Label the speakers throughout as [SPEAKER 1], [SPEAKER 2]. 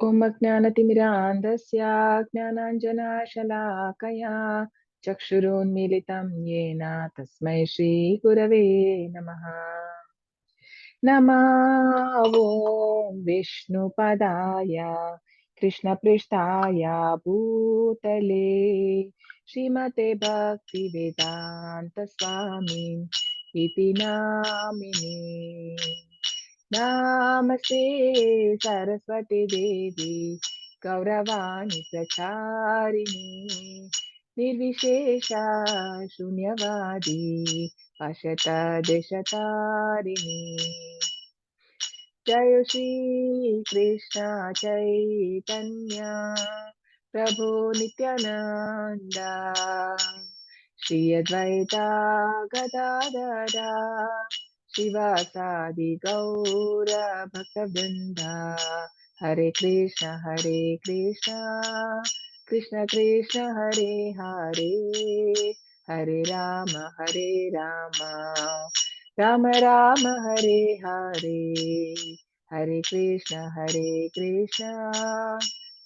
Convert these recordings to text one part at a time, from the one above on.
[SPEAKER 1] ॐ अज्ञानतिमिरान्धस्य ज्ञानाञ्जनशलाकया चक्षुरुन्मीलितं येन तस्मै श्रीगुरवे नमः। नमो ॐ विष्णुपदाय कृष्णपृष्ठाय भूतले श्रीमते भक्तिवेदान्तस्वामी इति नामिने। नमस्ते सरस्वती देवी गौरवाणी प्रचारिणी निर्विशेषा शून्यवादी अशतदेशतारिणी। जय श्री कृष्ण चैतन्य प्रभु नित्यानंद श्री अद्वैता गदाधर शिवासादि गौर भक्तवृंद। हरे कृष्ण कृष्ण कृष्ण हरे हरे, हरे राम राम राम हरे हरे, हरे कृष्ण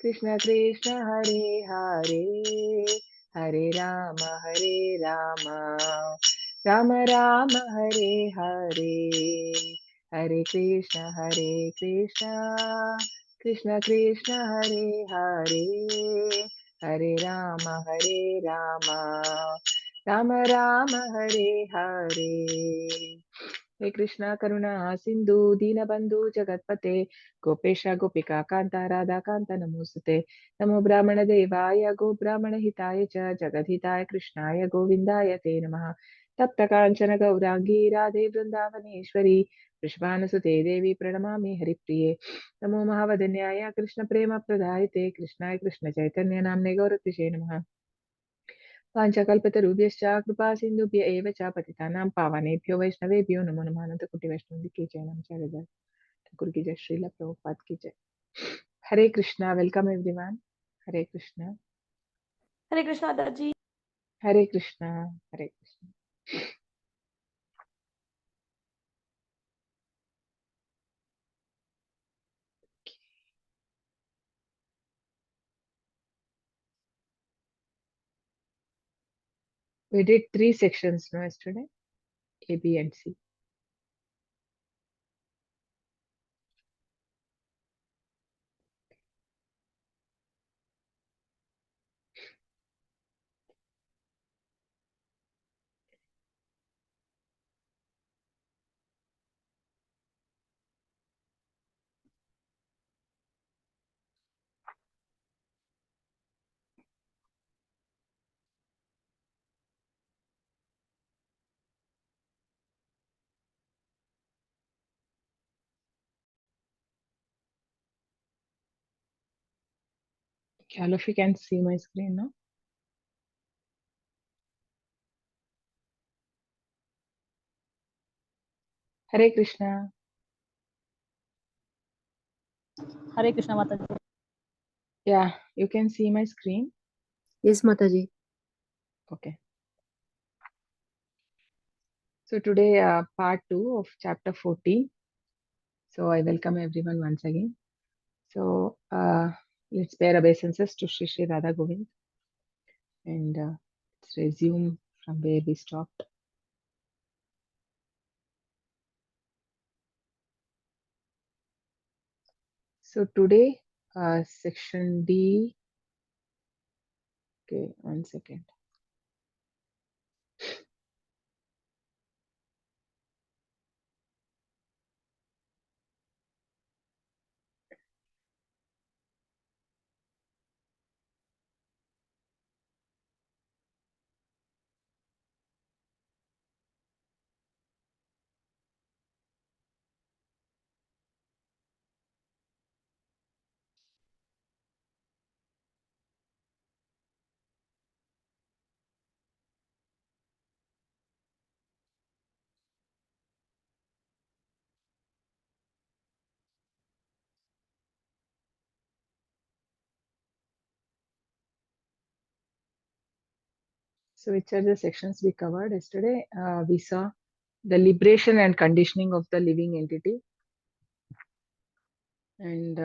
[SPEAKER 1] कृष्ण कृष्ण हरे हरे, हरे राम राम राम हरे हरे, हरे कृष्ण कृष्ण कृष्ण हरे हरे, हरे राम राम राम हरे हरे। हे कृष्णा करुणा सिंधु दीनबंधु जगतपते गोपेश गोपिका कांता राधा कांता नमोस्तुते। नमो ब्राह्मण देवाय गो ब्राह्मण हिताय च जगद्हिताय कृष्णाय गोविंदाय ते नमः। तप्त कांचन गौरांगी राधे वृंदावनेश्वरी वृषभानुसुते देवी प्रणमामि हरिप्रिये। नमो महावदन्याय कृष्ण प्रेम प्रदायते कृष्णाय कृष्ण चैतन्य नाम्ने गौरतिशे नमः। वाञ्छाकल्पतरुभ्यश्च कृपा सिन्धुभ्य एव च पतितानां पावनेभ्यो वैष्णवेभ्यो नमो नमः। अनंतकोटि वैष्णव की जय, नमः ठाकुर की जय, श्रील प्रभुपाद की जय। हरे कृष्णा, वेलकम एवरीवन। हरे कृष्णा
[SPEAKER 2] दादाजी।
[SPEAKER 1] हरे कृष्णा हरे Krishna. We did 3 sections no yesterday, A, B and C. Okay, all of you can see my screen now. Hare Krishna.
[SPEAKER 2] हरे कृष्णा माताजी।
[SPEAKER 1] Yeah, you can see my screen.
[SPEAKER 3] Yes, Mataji.
[SPEAKER 1] Okay. So today, part 2 of chapter 14. So I welcome everyone once again. So let's pay obeisances to Shri Shri Radha Govind and let's resume from where we stopped. So today, section D. Okay, 1 second. So which are the sections we covered yesterday? We saw the liberation and conditioning of the living entity, and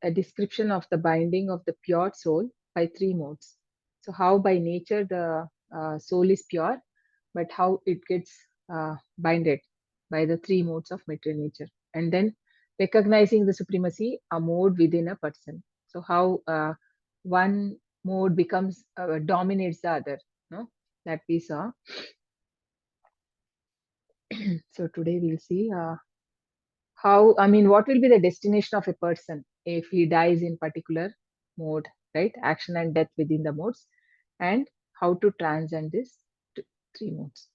[SPEAKER 1] a description of the binding of the pure soul by three modes. So how by nature the soul is pure, but how it gets binded by the three modes of material nature. And then recognizing the supremacy, a mode within a person. So how one mode becomes dominates the other, no? That we saw. So today we'll see how, I mean, what will be the destination of a person if he dies in particular mode, right? Action and death within the modes, and how to transcend this three modes.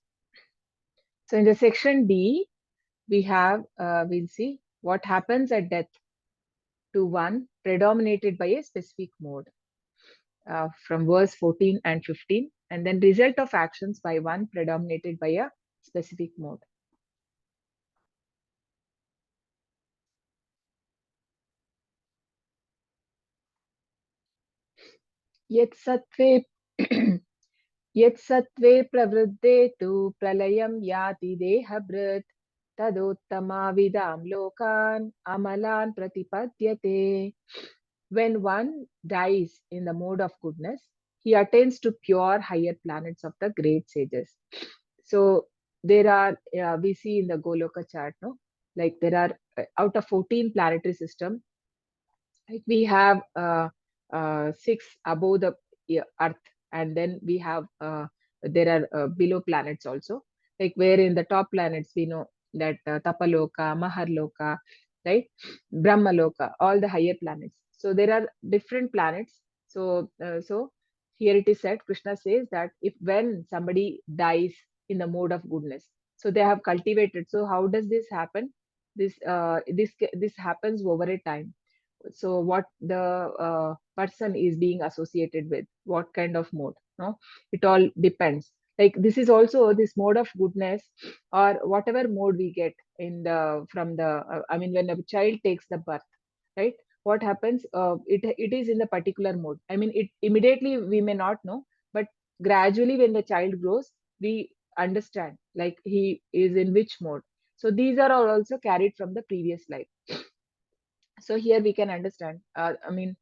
[SPEAKER 1] So in the section D, we have, we'll see what happens at death to one predominated by a specific mode from verse 14 and 15, and then result of actions by one predominated by a specific mode. Yet sattve यत्सत्त्वे प्रवृद्धे तु प्रलयं याति देहभृत् तदोत्तमाविदां लोकान् amalan pratipadyate. When one dies in the mode of goodness, he attains to pure higher planets of the great sages. So there are, we see in the Goloka chart, no? Like there are out of 14 planetary system, like we have 6 above the earth, and then we have there are below planets also, like where in the top planets we know that Tapaloka, Maharloka, right, Brahmaloka, all the higher planets. So there are different planets. So here it is said, Krishna says that if when somebody dies in the mode of goodness, so they have cultivated. So how does this happen? This happens over a time. So what the person is being associated with, what kind of mode, no, it all depends. Like this is also this mode of goodness, or whatever mode we get in the from the I mean when a child takes the birth, right, what happens, it is in the particular mode. I mean it immediately we may not know, but gradually when the child grows, we understand like he is in which mode. So these are all also carried from the previous life. So here we can understand, I mean,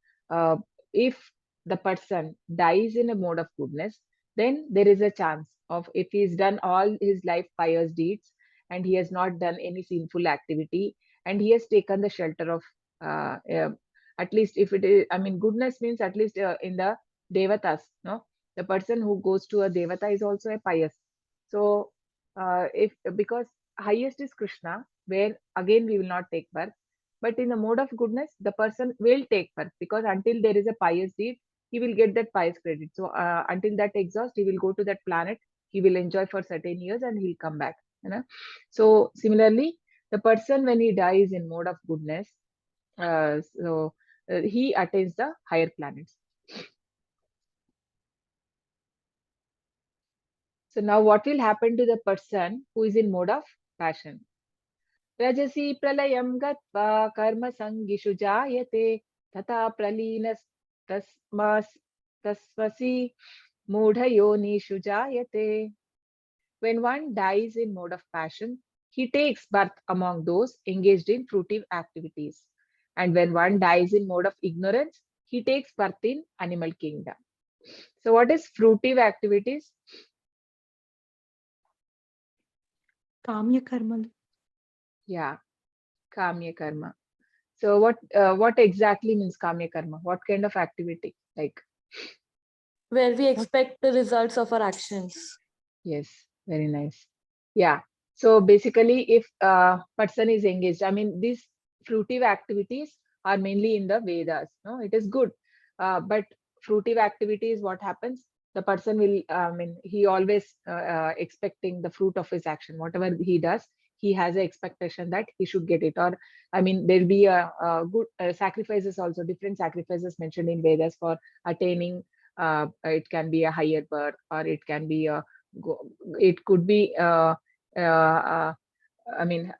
[SPEAKER 1] if the person dies in a mode of goodness, then there is a chance of, if he's done all his life pious deeds and he has not done any sinful activity, and he has taken the shelter of uh, uh, at least, if it is, I mean, goodness means at least in the devatas, no, the person who goes to a devata is also a pious. So if because highest is Krishna, where again we will not take birth, but in the mode of goodness, the person will take birth, because until there is a pious deed, he will get that pious credit. So until that exhausts, he will go to that planet. He will enjoy for certain years and he'll come back. You know? So similarly, the person when he dies in mode of goodness, he attains the higher planets. So now what will happen to the person who is in mode of passion? रजसि प्रलयं गत्वा कर्मसङ्गिषु जायते तथा प्रलीनस्तस्मसि मूढयोनिषु जायते. When one dies in mode of passion, he takes birth among those engaged in fruitive activities. And when one dies in mode of ignorance, he takes birth in animal kingdom. So what is fruitive activities?
[SPEAKER 2] Kamya karma.
[SPEAKER 1] Yeah, kamya karma. So what exactly means kamya karma? What kind of activity? Like
[SPEAKER 2] Where we expect the results of our actions.
[SPEAKER 1] yes, very nice. Yeah. So basically, if a person is engaged, I mean, these fruitive activities are mainly in the Vedas. No, it is good. But fruitive activities, what happens? The person will, I mean, he always expecting the fruit of his action. Whatever he does, he has an expectation that he should get it. Or, I mean, there'll be a good sacrifices also, different sacrifices mentioned in Vedas for attaining. It can be a higher birth, or it can be a it could be I mean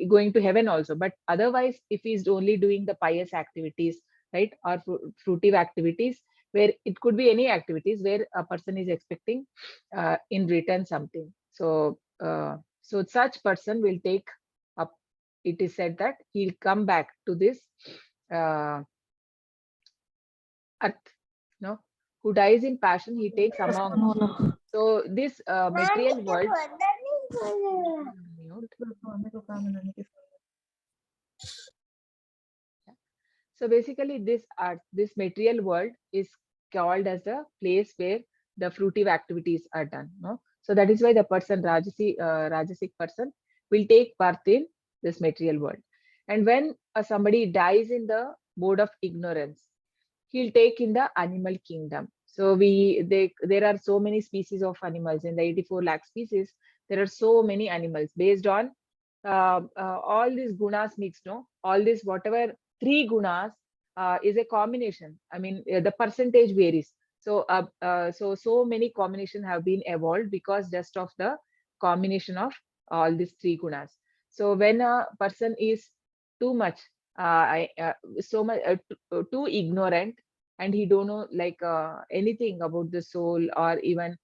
[SPEAKER 1] going to heaven also. But otherwise, if he's only doing the pious activities, right, or fruitive activities, where it could be any activities where a person is expecting in return something. So so such person will take up, it is said that he'll come back to this earth, no? Who dies in passion, he takes among.
[SPEAKER 2] No, no.
[SPEAKER 1] So this material world. Mute. So basically, this art, this material world is called as the place where the fruitive activities are done. No, so that is why the person Rajasic person will take birth in this material world, and when somebody dies in the mode of ignorance, he'll take in the animal kingdom. So there are so many species of animals in the 84 lakh species. There are so many animals based on all these gunas mixed, no? All this whatever three gunas is a combination. I mean, the percentage varies. So many combination have been evolved because just of the combination of all these three gunas. So when a person is too much, so much too ignorant, and he don't know like anything about the soul, or even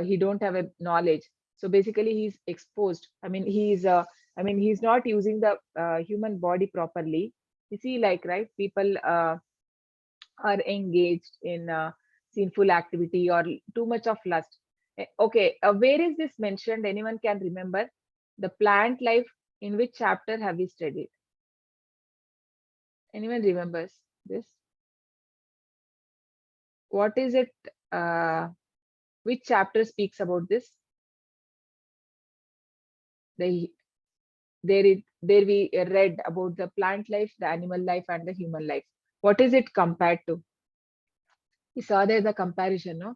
[SPEAKER 1] he don't have a knowledge. So basically, he's exposed. I mean, he's not using the human body properly. You see, like, right, people are engaged in sinful activity or too much of lust. Okay, where is this mentioned? Anyone can remember? The plant life, in which chapter have we studied? Anyone remembers this? What is it? Which chapter speaks about this? The there we read about the plant life, the animal life, and the human life. What is it compared to? We saw there the comparison, no?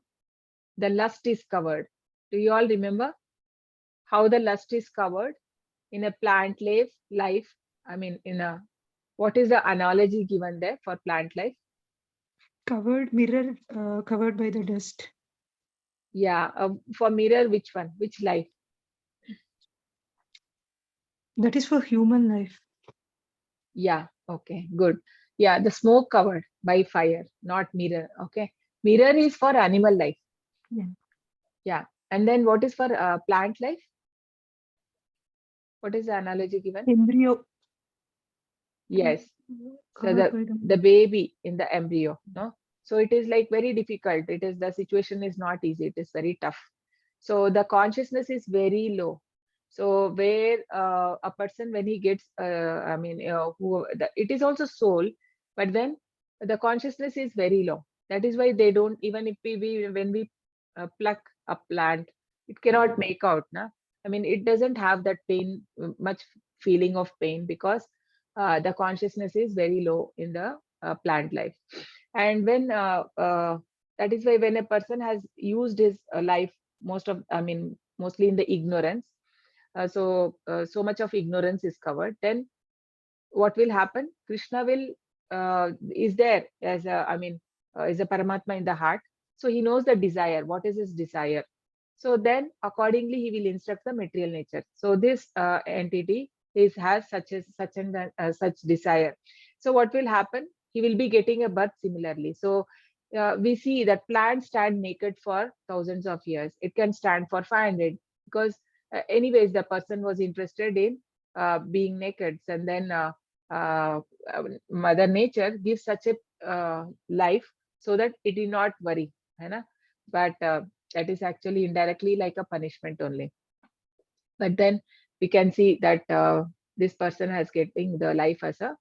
[SPEAKER 1] The lust is covered. Do you all remember how the lust is covered in a plant life? I mean, in a what is the analogy given there for plant life?
[SPEAKER 3] Covered mirror, covered by the dust.
[SPEAKER 1] Yeah, for mirror, which one? Which life?
[SPEAKER 3] That is for human life.
[SPEAKER 1] Yeah, okay, good. Yeah, the smoke covered by fire, not mirror. Okay, mirror is for animal life.
[SPEAKER 3] Yeah.
[SPEAKER 1] Yeah, and then what is for plant life? What is the analogy given?
[SPEAKER 3] Embryo.
[SPEAKER 1] Yes, so
[SPEAKER 3] Covered by
[SPEAKER 1] the baby in the embryo, no? So it is like very difficult. It is, the situation is not easy. It is very tough. So the consciousness is very low. So where a person, when he gets it is also soul, but when the consciousness is very low, that is why they don't, even if when we pluck a plant, it cannot make out, na? I mean, it doesn't have that pain, much feeling of pain, because the consciousness is very low in the plant life. And when that is why when a person has used his life, mostly in the ignorance, so much of ignorance is covered, then what will happen? Krishna will is there as a, is a Paramatma in the heart. So he knows the desire, what is his desire. So then accordingly he will instruct the material nature. So this entity has such desire. So what will happen? He will be getting a birth similarly. So we see that plants stand naked for thousands of years. It can stand for 500, because anyways the person was interested in being naked, and then uh, Mother Nature gives such a life so that it will not worry, है ना? But that is actually indirectly like a punishment only. But then we can see that this person has getting the life as a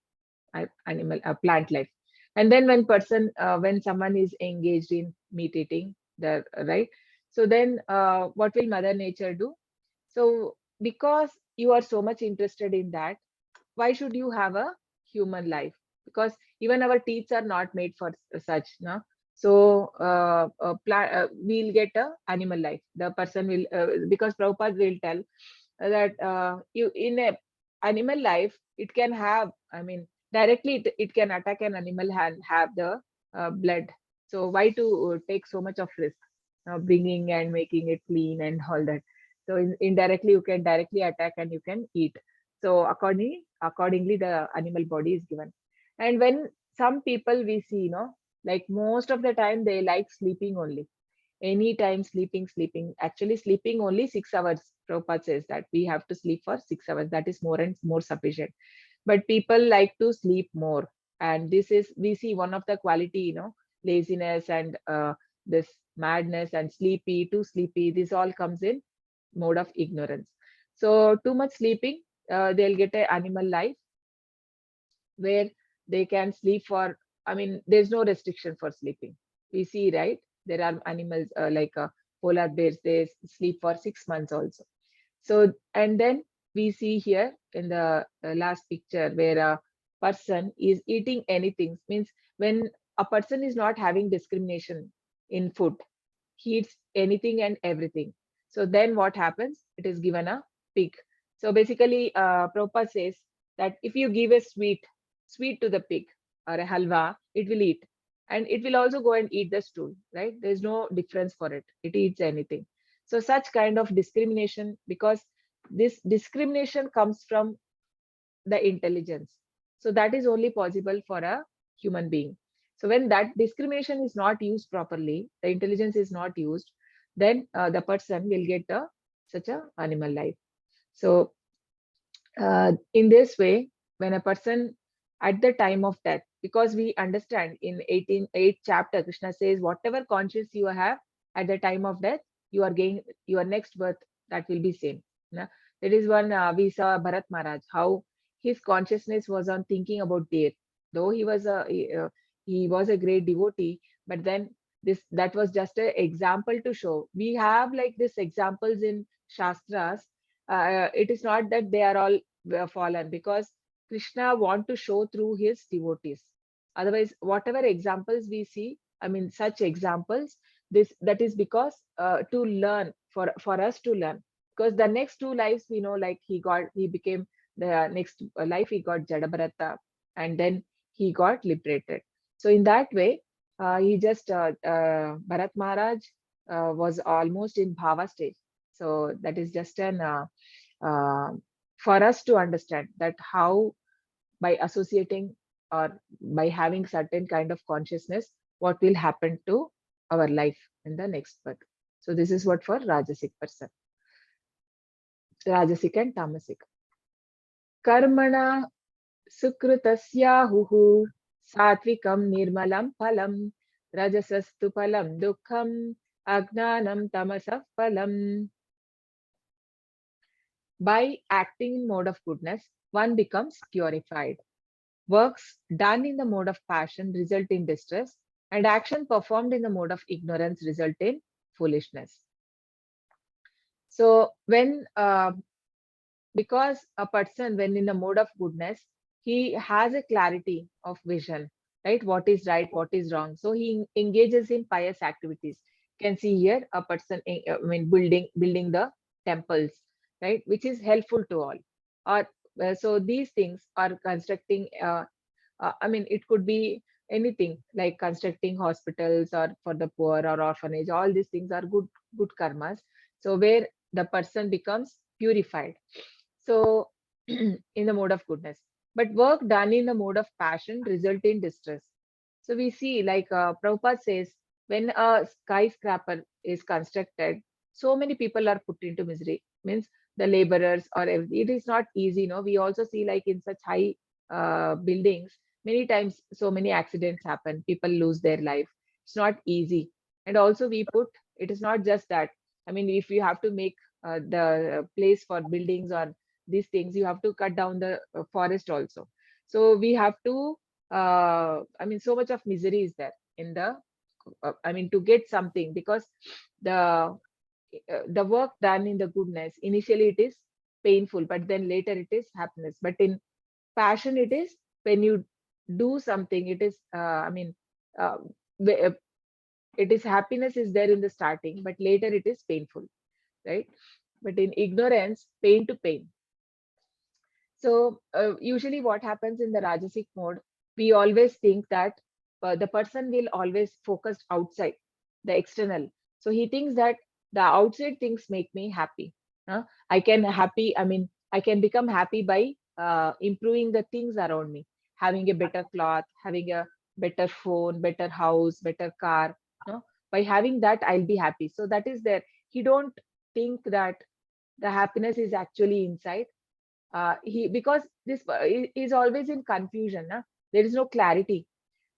[SPEAKER 1] plant life. And then when someone is engaged in meat eating, the right, so then what will Mother Nature do? So because you are so much interested in that, why should you have a human life? Because even our teeth are not made for such, no? So we'll get a animal life. The person will, because Prabhupada will tell that you in a animal life, it can have, directly it can attack an animal and have the blood. So why to take so much of risk, bringing and making it clean and all that? So indirectly you can directly attack and you can eat. So accordingly the animal body is given. And when some people we see, like most of the time they like sleeping only, anytime sleeping, actually sleeping only 6 hours. Prabhupada says that we have to sleep for 6 hours, that is more and more sufficient. But people like to sleep more, and this is, we see one of the quality, laziness and this madness and sleepy, too sleepy. This all comes in mode of ignorance. So too much sleeping, they'll get an animal life where they can sleep for, I mean, there's no restriction for sleeping. We see, right? There are animals like polar bears, they sleep for 6 months also. So, and then we see here in the last picture where a person is eating anything, means when a person is not having discrimination in food, he eats anything and everything. So then what happens? It is given a pig. So basically, Prabhupada says that if you give a sweet to the pig or a halwa, it will eat. And it will also go and eat the stool, right? There's no difference for it. It eats anything. So such kind of discrimination, because this discrimination comes from the intelligence. So that is only possible for a human being. So when that discrimination is not used properly, the intelligence is not used, then the person will get such a animal life. So in this way, when a person at the time of death, because we understand in 8th chapter, Krishna says, whatever conscience you have at the time of death, you are getting your next birth, that will be same. Na? That is one we saw Bharat Maharaj, how his consciousness was on thinking about death. Though he was a great devotee, but then this that was just an example to show. We have like this examples in Shastras. It is not that they are all fallen, because Krishna want to show through his devotees. Otherwise, whatever examples we see, I mean, such examples, this that is because to learn, for us to learn. Because the next two lives we know, like he became the next life, he got Jadabharata, and then he got liberated. So in that way, he just Bharat Maharaj was almost in bhava stage. So that is just an uh, for us to understand that how by associating or by having certain kind of consciousness, what will happen to our life in the next birth. So this is what for Rajasic person, Rajasic and Tamasic. Karmana sukrutasyahuhu satvikam nirmalam phalam rajasastu phalam dukkham agnanam tamasah phalam. By acting in mode of goodness, one becomes purified. Works done in the mode of passion result in distress, and action performed in the mode of ignorance result in foolishness. So when because a person when in the mode of goodness, he has a clarity of vision, right? What is right, what is wrong. So he engages in pious activities. You can see here a person, I mean, building the temples, right, which is helpful to all. Or so these things are constructing. I mean, it could be anything like constructing hospitals or for the poor or orphanage. All these things are good karmas. So where the person becomes purified. So in the mode of goodness. But work done in the mode of passion result in distress. So we see, like Prabhupada says, when a skyscraper is constructed, so many people are put into misery. Means the laborers or it is not easy. No, we also see like in such high buildings, many times so many accidents happen. People lose their life. It's not easy. And also we put, it is not just that. I mean, if you have to make the place for buildings or these things, you have to cut down the forest also. So we have to I mean, so much of misery is there in the I mean, to get something, because the work done in the goodness, initially it is painful, but then later it is happiness. But in passion, it is when you do something, it is I mean, uh, it is happiness is there in the starting, but later it is painful, right? But in ignorance, pain to pain. So usually what happens in the Rajasic mode, we always think that the person will always focus outside, the external. So he thinks that the outside things make me happy. I can happy, I mean, I can become happy by improving the things around me, having a better cloth, having a better phone, better house, better car. By having that, I'll be happy. So that is there. He don't think that the happiness is actually inside. He, because this is always in confusion, there is no clarity.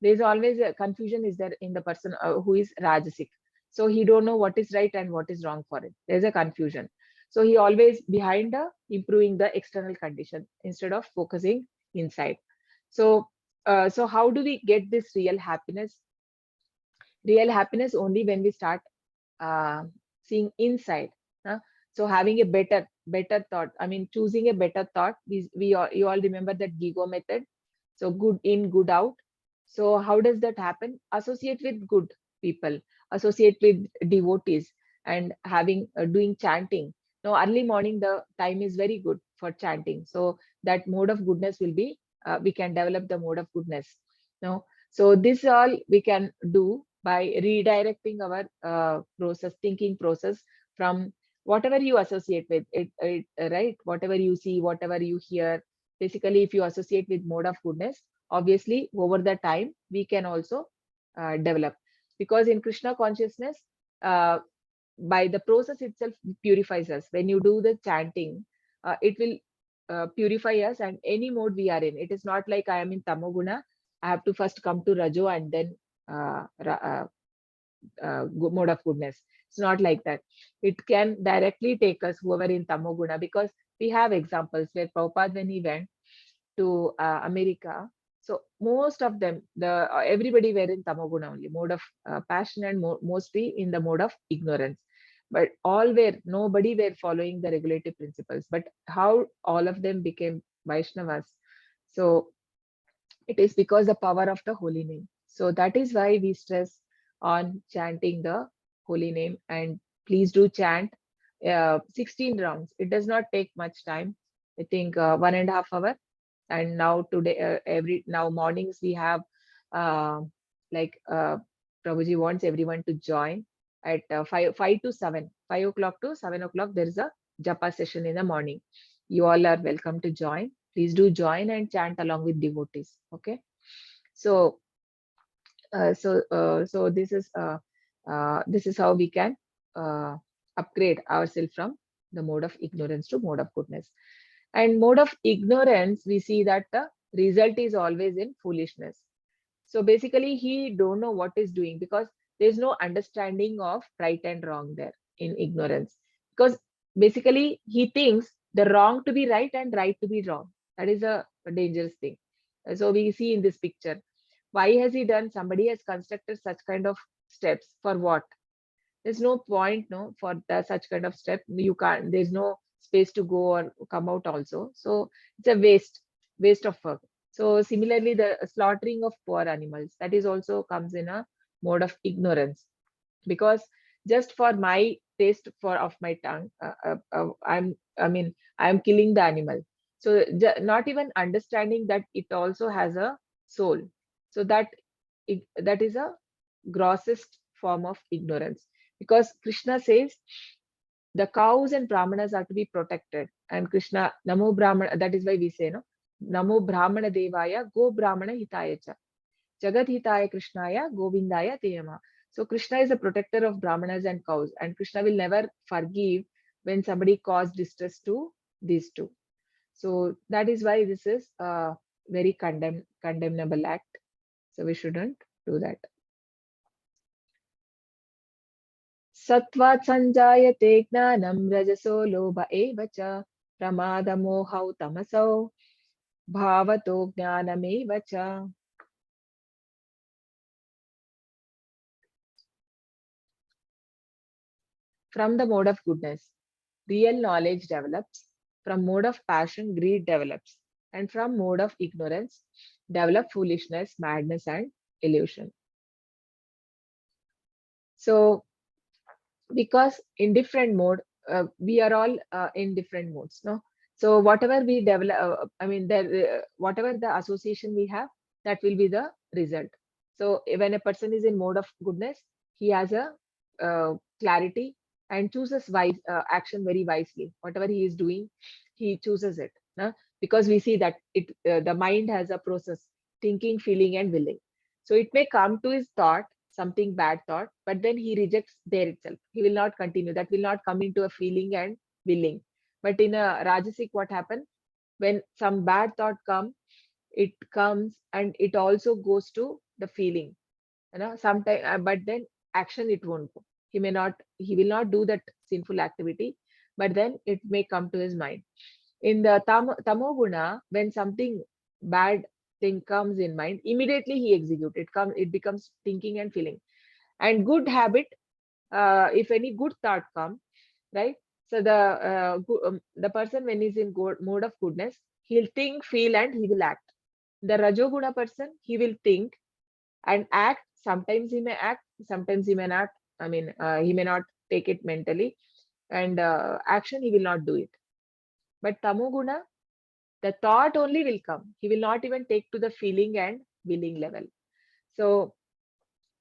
[SPEAKER 1] there's always a confusion is there in the person who is Rajasic. So he don't know what is right and what is wrong for it. There's a confusion. So he always behind the improving the external condition instead of focusing inside. So, so how do we get this real happiness? Real happiness only when we start uh, seeing inside. Huh? So having a better thought. I mean, choosing a better thought. We all, you all remember that Gigo method. So good in, good out. So how does that happen? Associate with good people, associate with devotees, and having doing chanting. Now, early morning, the time is very good for chanting. So that mode of goodness will be, we can develop the mode of goodness. No, so this all we can do by redirecting our thinking process from whatever you associate with it, right? Whatever you see, whatever you hear. Basically, if you associate with mode of goodness, obviously over the time we can also develop, because in Krishna consciousness, uh, by the process itself purifies us. When you do the chanting, it will purify us, and any mode we are in. It is not like I am in Tamoguna, I have to first come to Rajo and then mode of goodness. It's not like that. It can directly take us whoever in Tamoguna, because we have examples where Prabhupada, when he went to America, so most of them, the everybody were in Tamoguna only, mode of passion, and mostly in the mode of ignorance. But all were, nobody were following the regulative principles. But how all of them became Vaishnavas? So it is because the power of the holy name. So that is why we stress on chanting the holy name. And please do chant 16 rounds. It does not take much time. I think 1.5 hours. And now today, now mornings we have uh, like Prabhuji wants everyone to join at 5 to 7, 5 o'clock to 7 o'clock. There is a japa session in the morning. You all are welcome to join. Please do join and chant along with devotees. Okay. So, so this is how we can uh, upgrade ourselves from the mode of ignorance to mode of goodness. And mode of ignorance, we see that the result is always in foolishness. So basically, he don't know what is doing, because there's no understanding of right and wrong there in ignorance. Because basically, he thinks the wrong to be right and right to be wrong. That is a dangerous thing. So we see in this picture, why has he done? Somebody has constructed such kind of steps for what? There's no point, no, for such kind of step. You can't. There's no space to go or come out also. So it's a waste of work. So similarly, the slaughtering of poor animals, that is also comes in a mode of ignorance, because just for my taste for of my tongue, I'm killing the animal. So not even understanding that it also has a soul. So that is a grossest form of ignorance, because Krishna says the cows and brahmanas are to be protected. And Krishna, Namo Brahmana, that is why we say, no, Namo Brahmana Devaya, Go Brahmana Hitaya Cha, Jagat Hitaya Krishnaya, Govindaya Teyama. So Krishna is a protector of brahmanas and cows, and Krishna will never forgive when somebody caused distress to these two. So that is why this is a very condemnable act. So we shouldn't do that. Sattvat sanjayate gnanam rajaso lobha eva cha pramadamोहौ tamasau bhavato gnanameva cha. From the mode of goodness, real knowledge develops. From mode of passion, greed develops. And from mode of ignorance, develop foolishness, madness, and illusion. So because in different mode, we are all in different modes, no? So whatever we develop, whatever the association we have, that will be the result. So when a person is in mode of goodness, he has a clarity and chooses wise action very wisely. Whatever he is doing, he chooses it, no? Because we see that the mind has a process: thinking, feeling, and willing. So it may come to his thought, something bad thought, but then he rejects there itself. He will not continue. That will not come into a feeling and willing. But in a Rajasic, what happened? When some bad thought come, it comes and it also goes to the feeling, sometime, but then action it won't go. He will not do that sinful activity, but then it may come to his mind. In the tamoguna, when something bad thing comes in mind, immediately he executes it becomes thinking and feeling. And good habit, if any good thought come, right? So the person, when he's in good mode of goodness, he'll think, feel, and he will act. The rajoguna person, he will think and act. Sometimes he may act, sometimes he may not. I mean, he may not take it mentally, and action he will not do it. But tamoguna, the thought only will come. He will not even take to the feeling and willing level. So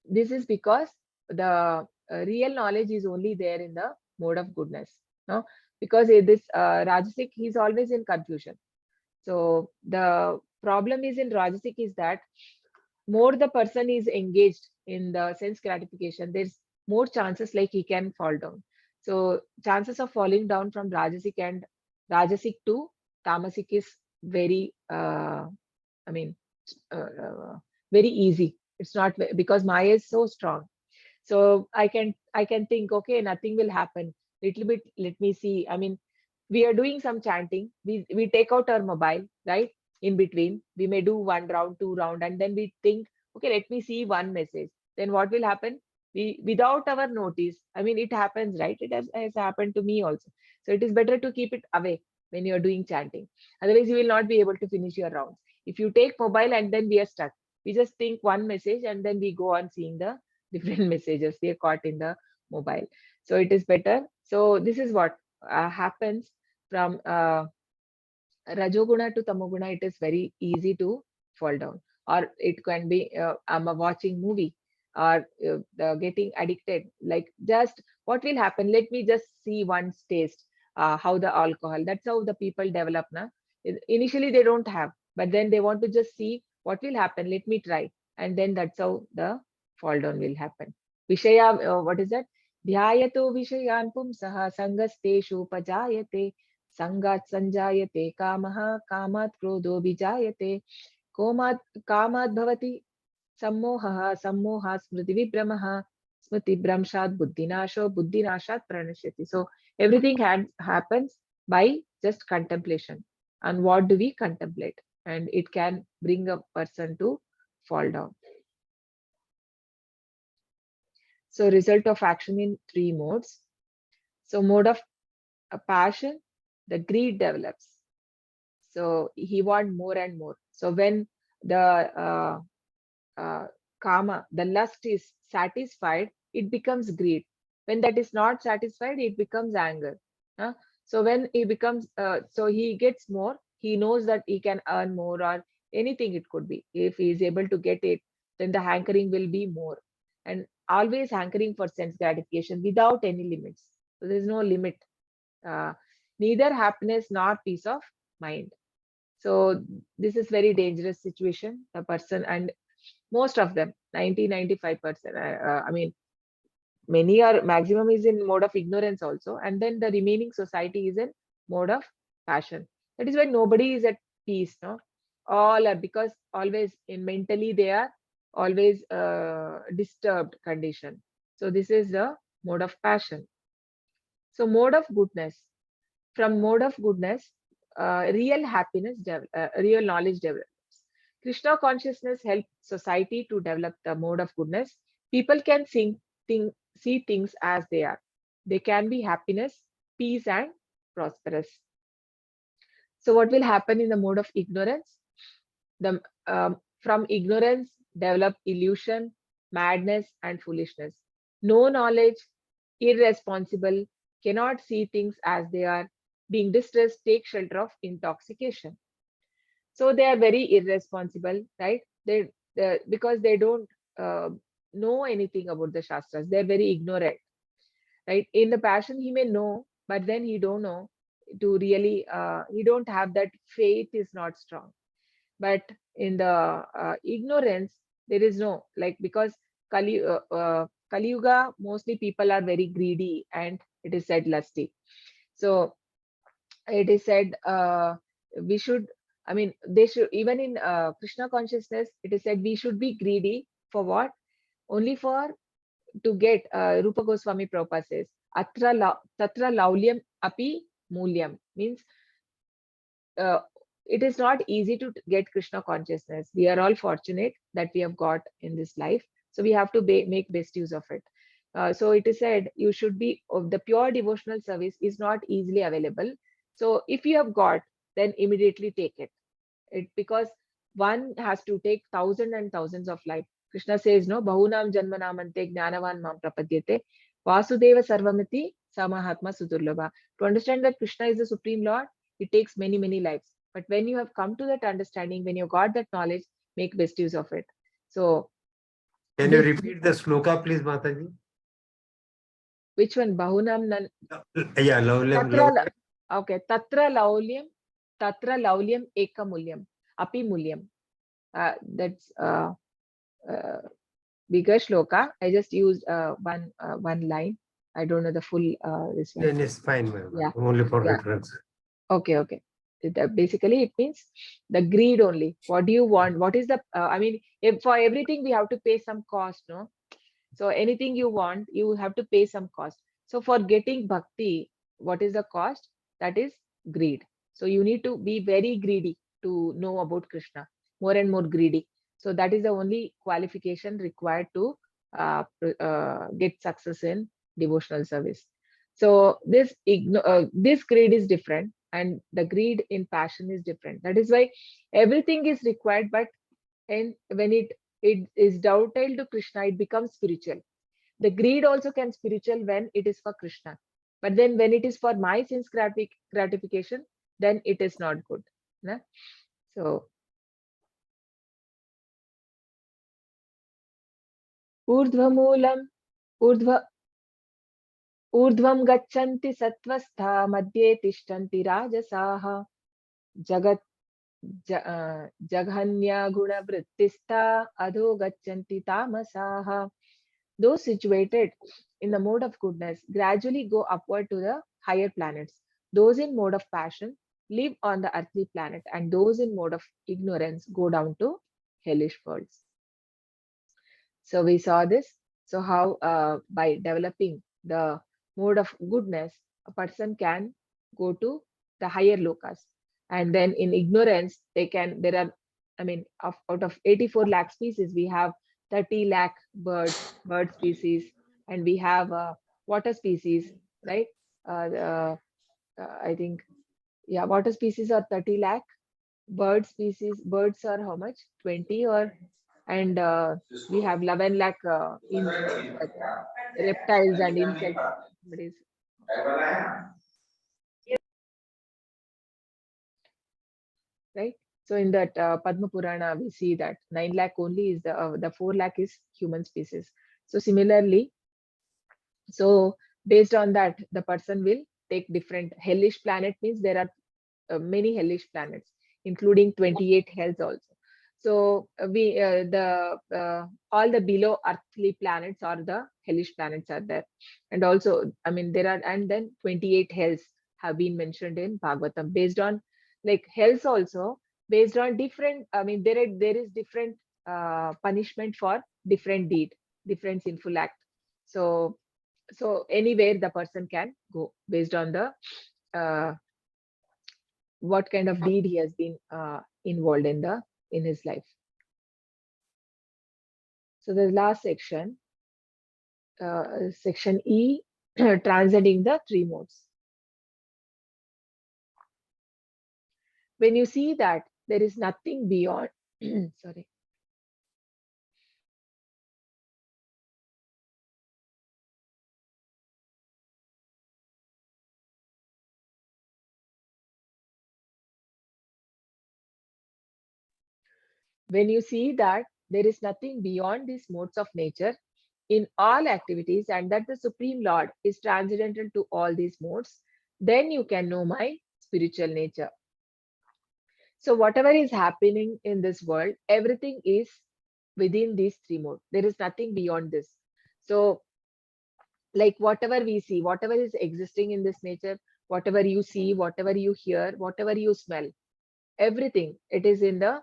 [SPEAKER 1] this is because the real knowledge is only there in the mode of goodness. No, because this rajasic, he's always in confusion. So the problem is in rajasic is that more the person is engaged in the sense gratification, there's more chances like he can fall down. So chances of falling down from rajasic to tamasic is very, I mean, very easy. It's not because Maya is so strong. So I can think, okay, nothing will happen. Little bit, let me see. I mean, we are doing some chanting. We take out our mobile, right? In between, we may do one round, two round, and then we think, okay, let me see one message. Then what will happen? We without our notice. I mean, it happens, right? It has happened to me also. So it is better to keep it away when you are doing chanting. Otherwise, you will not be able to finish your rounds. If you take mobile and then we are stuck, we just think one message and then we go on seeing the different messages. We are caught in the mobile. So it is better. So this is what happens from rajoguna to tamoguna. It is very easy to fall down, or it can be I'm watching movie, or getting addicted. Like, just what will happen? Let me just see once taste how the alcohol. That's how the people develop. Na? Initially they don't have, but then they want to just see what will happen. Let me try, and then that's how the fall down will happen. Vishaya, what is that? Dhyayato vishayan pumsaha sangasteshu pajayate संगात् संजायते कामः कामात् क्रोधो विजायते कोमात् कामात् भवति सम्मोहः सम्मोहात् स्मृतिविभ्रमः स्मृतिभ्रंशात् बुद्धिनाशो बुद्धिनाशात् प्रणश्यति. So everything happens by just contemplation. And what do we contemplate? And it can bring a person to fall down. So result of action in three modes. So mode of passion, the greed develops. So he want more and more. So when the kama, the lust is satisfied, it becomes greed. When that is not satisfied, it becomes anger. Huh? So when he becomes, so he gets more, he knows that he can earn more, or anything it could be. If he is able to get it, then the hankering will be more. And always hankering for sense gratification without any limits. So there is no limit. Uh, Neither happiness nor peace of mind. So this is very dangerous situation. The person, and most of them, 95%. I mean, many are, maximum is in mode of ignorance also, and then the remaining society is in mode of passion. That is why nobody is at peace. No, all are, because always in mentally they are always disturbed condition. So this is the mode of passion. So mode of goodness. From mode of goodness, real knowledge develops. Krishna consciousness helps society to develop the mode of goodness. People can see things as they are. They can be happiness, peace, and prosperous. So, what will happen in the mode of ignorance? From ignorance, develop illusion, madness, and foolishness. No knowledge, irresponsible, cannot see things as they are, being distressed, take shelter of intoxication. So they are very irresponsible, right? Because they don't uh, know anything about the shastras. They're very ignorant, right? In the passion, he may know, but then he don't know to really. He don't have that faith is not strong. But in the ignorance, there is no, like, because Kali Yuga, mostly people are very greedy, and it is said lusty. So it is said we should I mean, they should, even in Krishna consciousness, it is said we should be greedy for what? Only for to get, Rupa Goswami Prabhupada says, Tatra laulyam api mulyam, means uh, it is not easy to get Krishna consciousness. We are all fortunate that we have got in this life. So we have to make best use of it. So it is said you should be, of the pure devotional service is not easily available. So if you have got, then immediately take it. Because one has to take thousands and thousands of life. Krishna says, no, bahunam janmanamante jnanavan mam prapadyate vasudeva sarvamiti samahatma sudurlabha. To understand that Krishna is the Supreme Lord, it takes many, many lives. But when you have come to that understanding, when you got that knowledge, make best use of it. So,
[SPEAKER 4] can you repeat the sloka, please, Mataji?
[SPEAKER 1] Which one? Bahunam nan.
[SPEAKER 4] Yeah, laulyam.
[SPEAKER 1] Okay, tatra laulyam ekamulyam api mulyam. That's bigger shloka. I just used one line. I don't know the full this one.
[SPEAKER 4] Then it's fine, ma'am.
[SPEAKER 1] Yeah.
[SPEAKER 4] Only for
[SPEAKER 1] Yeah.
[SPEAKER 4] reference.
[SPEAKER 1] Okay. Basically, it means the greed only. What do you want? What is the? I mean, if for everything we have to pay some cost, no? So anything you want, you have to pay some cost. So for getting bhakti, what is the cost? That is greed. So you need to be very greedy to know about Krishna, more and more greedy. So that is the only qualification required to get success in devotional service. So this greed is different, and the greed in passion is different. That is why everything is required, but when it is dovetailed to Krishna, it becomes spiritual. The greed also can spiritual when it is for Krishna. But then when it is for my sense gratification, then it is not good. Na? So, urdhvamulam, urdhva, urdhvam gachanti satvastha madhye tishtanti rajasaha jagat jaghanya guna vrittistha adho gachanti tamasaha. Those situated in the mode of goodness gradually go upward to the higher planets. Those in mode of passion live on the earthly planet, and those in mode of ignorance go down to hellish worlds. So we saw this. So how by developing the mode of goodness, a person can go to the higher lokas, and then in ignorance they can. There are, I mean, out of 84 lakh species, we have 30 lakh bird species, and we have water species, right? I think, yeah, water species are 30 lakh. Birds are how much? 20, or and we have 11 lakh reptiles and insects. Somebody's- Right? So in that Padma Purana, we see that 9 lakh only is the 4 lakh is human species. So similarly, so based on that, the person will take different hellish planet, means there are many hellish planets, including 28 hells also. So we the all the below earthly planets or the hellish planets are there, and also, I mean, there are, and then 28 hells have been mentioned in Bhagavatam, based on, like, hells also based on different. I mean, there is different punishment for different deed, different sinful act. So anywhere the person can go based on the uh, what kind of deed he has been involved in his life. So the last section, section E, transcending the three modes. When you see that there is nothing beyond, sorry. When you see that there is nothing beyond these modes of nature in all activities, and that the Supreme Lord is transcendental to all these modes, then you can know my spiritual nature. So whatever is happening in this world, everything is within these three modes. There is nothing beyond this. So, like, whatever we see, whatever is existing in this nature, whatever you see, whatever you hear, whatever you smell, everything. It is in the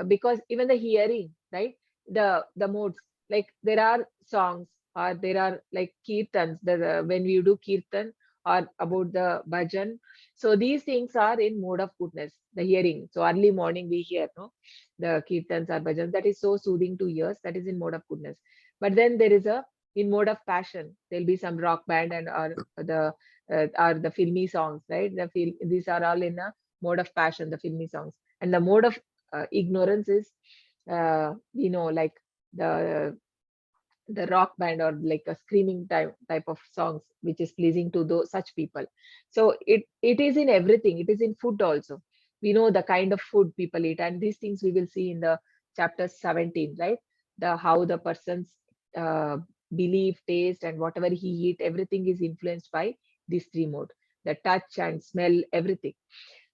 [SPEAKER 1] because even the hearing, right? The modes, like there are songs or there are like kirtans, when we do kirtan or about the bhajan. So these things are in mode of goodness, the hearing. So early morning we hear, no, the kirtans or bhajans, that is so soothing to ears, that is in mode of goodness. But then there is a in mode of passion, there'll be some rock band and or the filmy songs, right? These are all in a mode of passion, the filmy songs. And the mode of ignorance is, like the rock band or like a screaming type of songs, which is pleasing to those such people. So it is in everything. It is in food also. We know the kind of food people eat, and these things we will see in the chapter 17, right? The how the person's uh, belief, taste, and whatever he eat, everything is influenced by these three mode: the touch and smell, everything.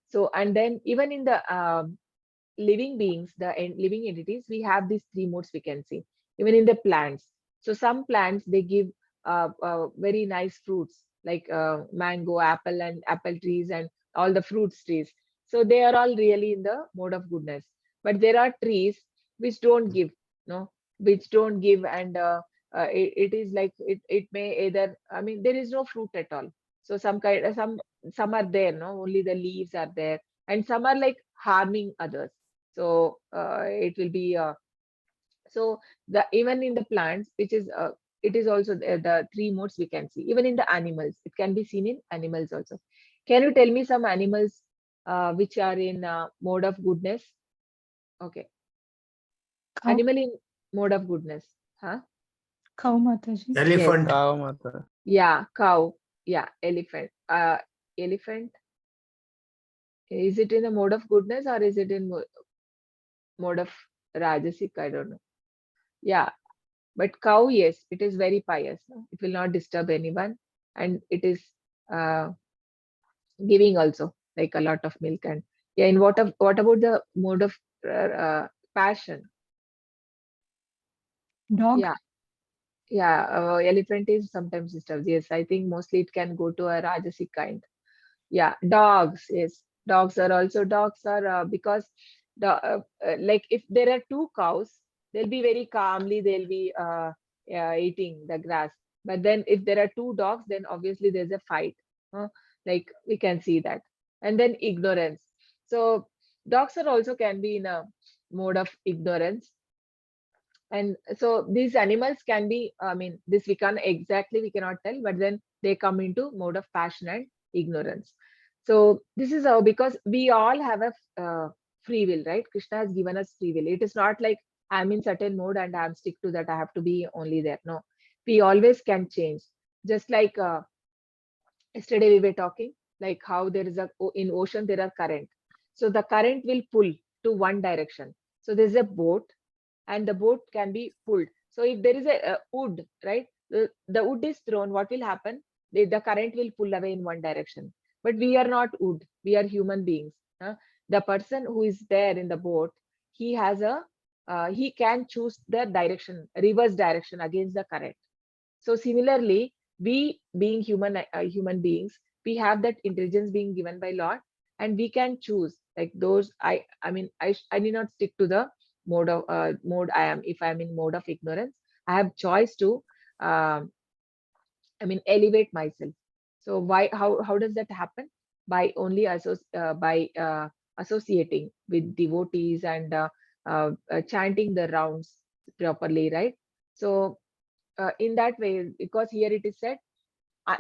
[SPEAKER 1] So, and then even in the living beings, living entities, we have these three modes we can see. Even in the plants. So some plants, they give very nice fruits like mango, apple and apple trees and all the fruits trees. So they are all really in the mode of goodness. But there are trees which don't give, no, which don't give, and it is like it may either, I mean, there is no fruit at all. So some are there, no, only the leaves are there, and some are like harming others. So it will be so the even in the plants, which is it is also the three modes we can see. Even in the animals, it can be seen in animals also. Can you tell me some animals which are in mode of goodness? Okay,
[SPEAKER 3] Cow,
[SPEAKER 1] animal in mode of goodness, huh?
[SPEAKER 3] cow Mataji.
[SPEAKER 4] Elephant.
[SPEAKER 5] Cow mata.
[SPEAKER 1] Yeah, cow. Yeah, elephant. Elephant. Is it in a mode of goodness or is it in mode of rajasic? I don't know. Yeah, but cow, yes, it is very pious. No? It will not disturb anyone, and it is uh, giving also like a lot of milk. And yeah, in what about the mode of passion?
[SPEAKER 3] Dog.
[SPEAKER 1] Yeah, yeah, elephant is sometimes disturbed. Yes, I think mostly it can go to a rajasic kind. Yeah, dogs. Yes, dogs are because like if there are two cows, they'll be very calmly, they'll be eating the grass. But then if there are two dogs, then obviously there's a fight. huh? Like we can see that. And then ignorance. So dogs are also can be in a mode of ignorance. And so these animals can be, I mean, this we cannot tell, but then they come into mode of passion and ignorance. So this is how, because we all have a free will, right? Krishna has given us free will. It is not like I'm in certain mode and I'm stick to that. I have to be only there. No, we always can change. Just like yesterday we were talking, like how there is in ocean there are current. So the current will pull to one direction. So there's a boat and the boat can be pulled. So if there is a wood, right, the wood is thrown, what will happen? The current will pull away in one direction. But we are not wood, we are human beings. The person who is there in the boat, he has he can choose the direction, reverse direction against the current. So similarly, we being human beings, we have that intelligence being given by Lord, and we can choose like those. I mean, I need not stick to the mode I am. If I am in mode of ignorance, I have choice to um, I mean elevate myself. So why how does that happen? By only by associating with devotees and chanting the rounds properly, right? So in that way, because here it is said,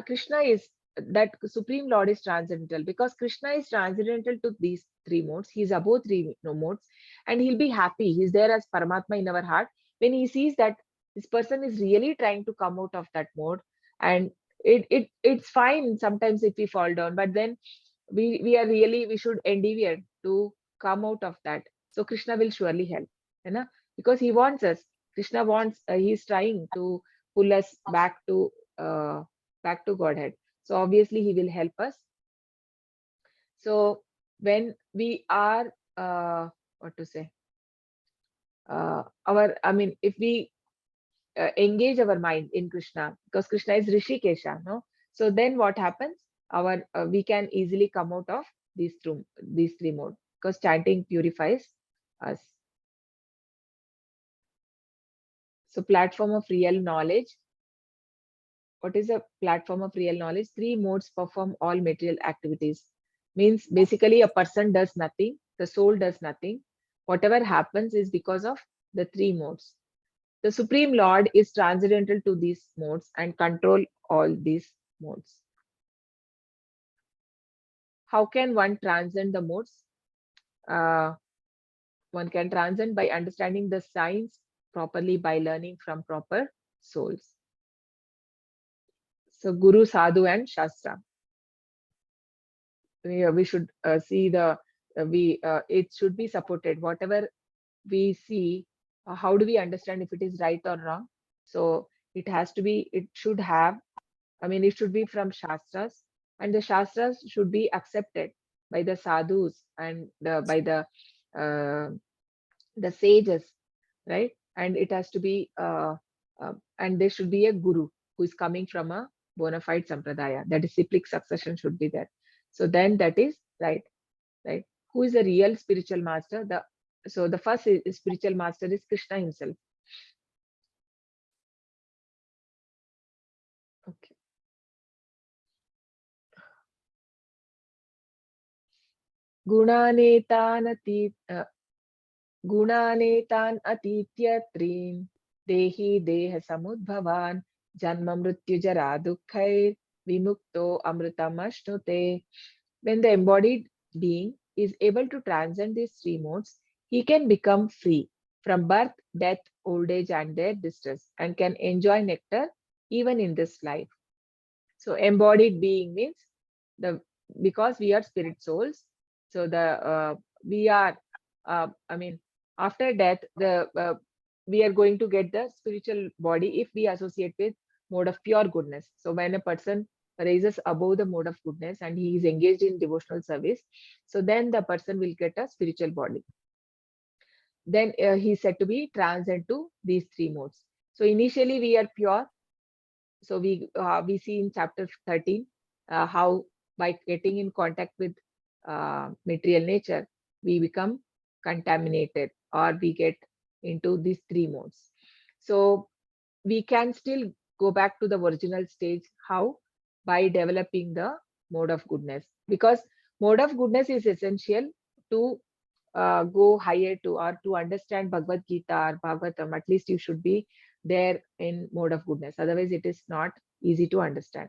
[SPEAKER 1] Krishna is that Supreme Lord is transcendental, because Krishna is transcendental to these three modes. He's above three modes, and he'll be happy. He's there as Paramatma in our heart when he sees that this person is really trying to come out of that mode. And it's fine sometimes if we fall down, but then we should endeavor to come out of that. So Krishna will surely help, you know, because he wants us. Krishna wants. He's trying to pull us back to Godhead. So obviously he will help us. So when we are what to say, I mean, if we engage our mind in Krishna, because Krishna is Rishikesha, no? So then what happens? We can easily come out of these three modes, because chanting purifies us. So platform of real knowledge. What is a platform of real knowledge? Three modes perform all material activities. Means basically a person does nothing, the soul does nothing. Whatever happens is because of the three modes. The Supreme Lord is transcendental to these modes and control all these modes. How can one transcend the modes? One can transcend by understanding the science properly, by learning from proper souls. So Guru, Sadhu and Shastra. We should see the, it should be supported. Whatever we see, how do we understand if it is right or wrong? So it has to be, it should have, it should be from Shastras, and the Shastras should be accepted by the sadhus and by the sages, right? And it has to be, and there should be a guru who is coming from a bona fide sampradaya. The disciplic succession should be there. So then that is right, right? Who is the real spiritual master? So the first spiritual master is Krishna himself. Okay. Gunanetan atitya trin dehi deha samudbhavan janma mrityu jara dukkhair vimukto amritam ashnute. When the embodied being is able to transcend these three modes, he can become free from birth, death, old age, and their distress, and can enjoy nectar even in this life. So embodied being means because we are spirit souls. So we are, after death, we are going to get the spiritual body if we associate with mode of pure goodness. So when a person raises above the mode of goodness and he is engaged in devotional service, so then the person will get a spiritual body. Then he is said to be transcend to these three modes. So initially we are pure. So we see in chapter 13 how by getting in contact with material nature, we become contaminated or we get into these three modes. So we can still go back to the original stage. How? By developing the mode of goodness, because mode of goodness is essential to go higher to, or to understand Bhagavad Gita or Bhagavatam. At least you should be there in mode of goodness. Otherwise, it is not easy to understand.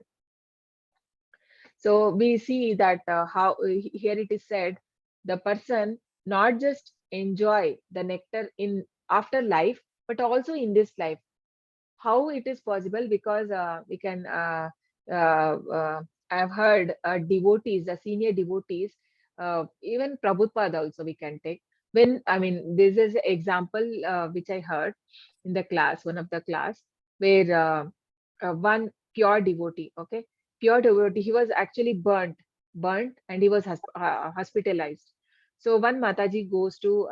[SPEAKER 1] So we see that how here it is said, the person not just enjoy the nectar in after life, but also in this life. How it is possible? Because we can, I've heard devotees, the senior devotees, even Prabhupada also we can take. When, this is an example which I heard in the class, one of the class, where one pure devotee, okay, pure devotee, he was actually burnt, and he was hospitalized. So one Mataji goes to,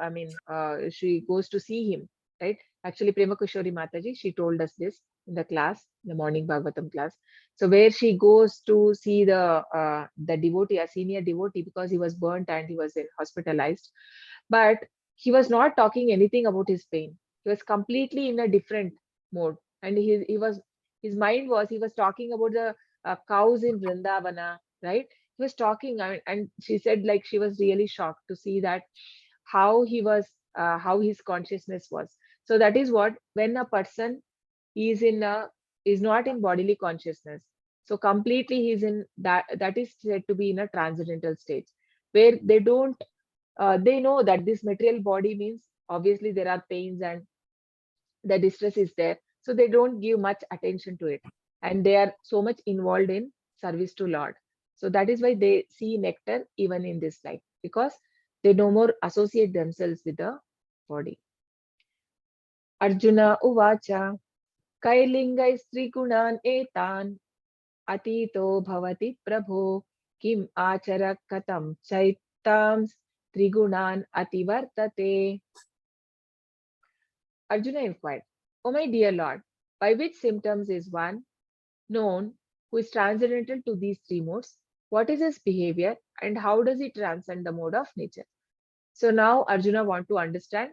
[SPEAKER 1] she goes to see him, right? Actually, Prema Kushori Mataji, she told us this in the class, the morning Bhagavatam class. So where she goes to see the devotee, a senior devotee, because he was burnt and he was hospitalized. But he was not talking anything about his pain. He was completely in a different mode. And his mind was, he was talking about the cows in Vrindavana, right? He was talking, and she said, like, she was really shocked to see that how he was, how his consciousness was. So that is what, when a person is not in bodily consciousness, so completely he's in that is said to be in a transcendental stage, where they don't, they know that this material body means obviously there are pains and the distress is there, so they don't give much attention to it, and they are so much involved in service to Lord. So that is why they see nectar even in this life, because they no more associate themselves with the body. Arjuna uvacha कैर्लिङ्गैस्त्रिगुणान् एतान् अतीतो भवति प्रभो किम् आचर कथं चैतां त्रिगुणान् अतिवर्तते. Arjuna inquired, O my dear Lord, by which symptoms is one known who is transcendental to these three modes? What is his behavior and how does he transcend the mode of nature? So now Arjuna want to understand.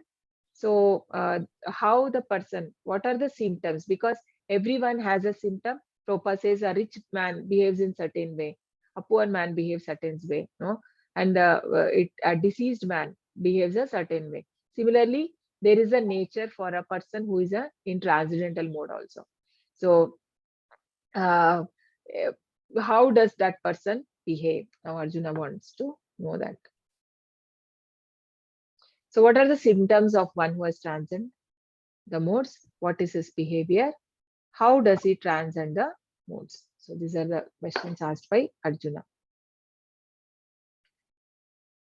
[SPEAKER 1] So how the person, what are the symptoms? Because everyone has a symptom. Prabhupada says a rich man behaves in certain way, a poor man behaves certain way, no, and a deceased man behaves a certain way. Similarly, there is a nature for a person who is in transcendental mode also. So uh, eh, how does that person behave? Now Arjuna wants to know that. So what are the symptoms of one who has transcended the modes? What is his behavior? How does he transcend the modes? So these are the questions asked by Arjuna.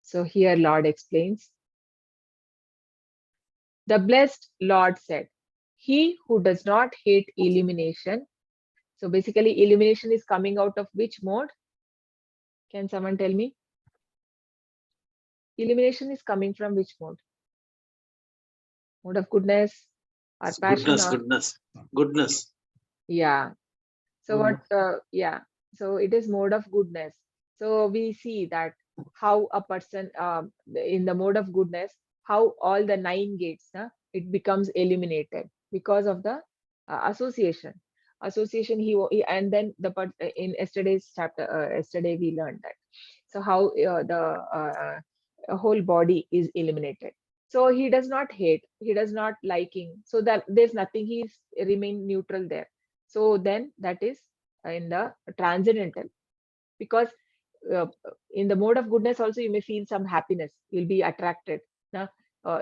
[SPEAKER 1] So here Lord explains. The blessed Lord said, he who does not hate illumination. So basically illumination is coming out of which mode? Can someone tell me? Illumination is coming from which mode? Mode of goodness or passion
[SPEAKER 5] Goodness.
[SPEAKER 1] Yeah. So what, yeah, so it is mode of goodness. So we see that how a person in the mode of goodness, how all the 9 gates, it becomes illuminated because of the association. Association, and then in yesterday's chapter, yesterday we learned that. So how the whole body is illuminated. So he does not hate, he does not liking. So that there's nothing, he's remain neutral there. So then that is in the transcendental, because in the mode of goodness also you may feel some happiness, you'll be attracted. Now,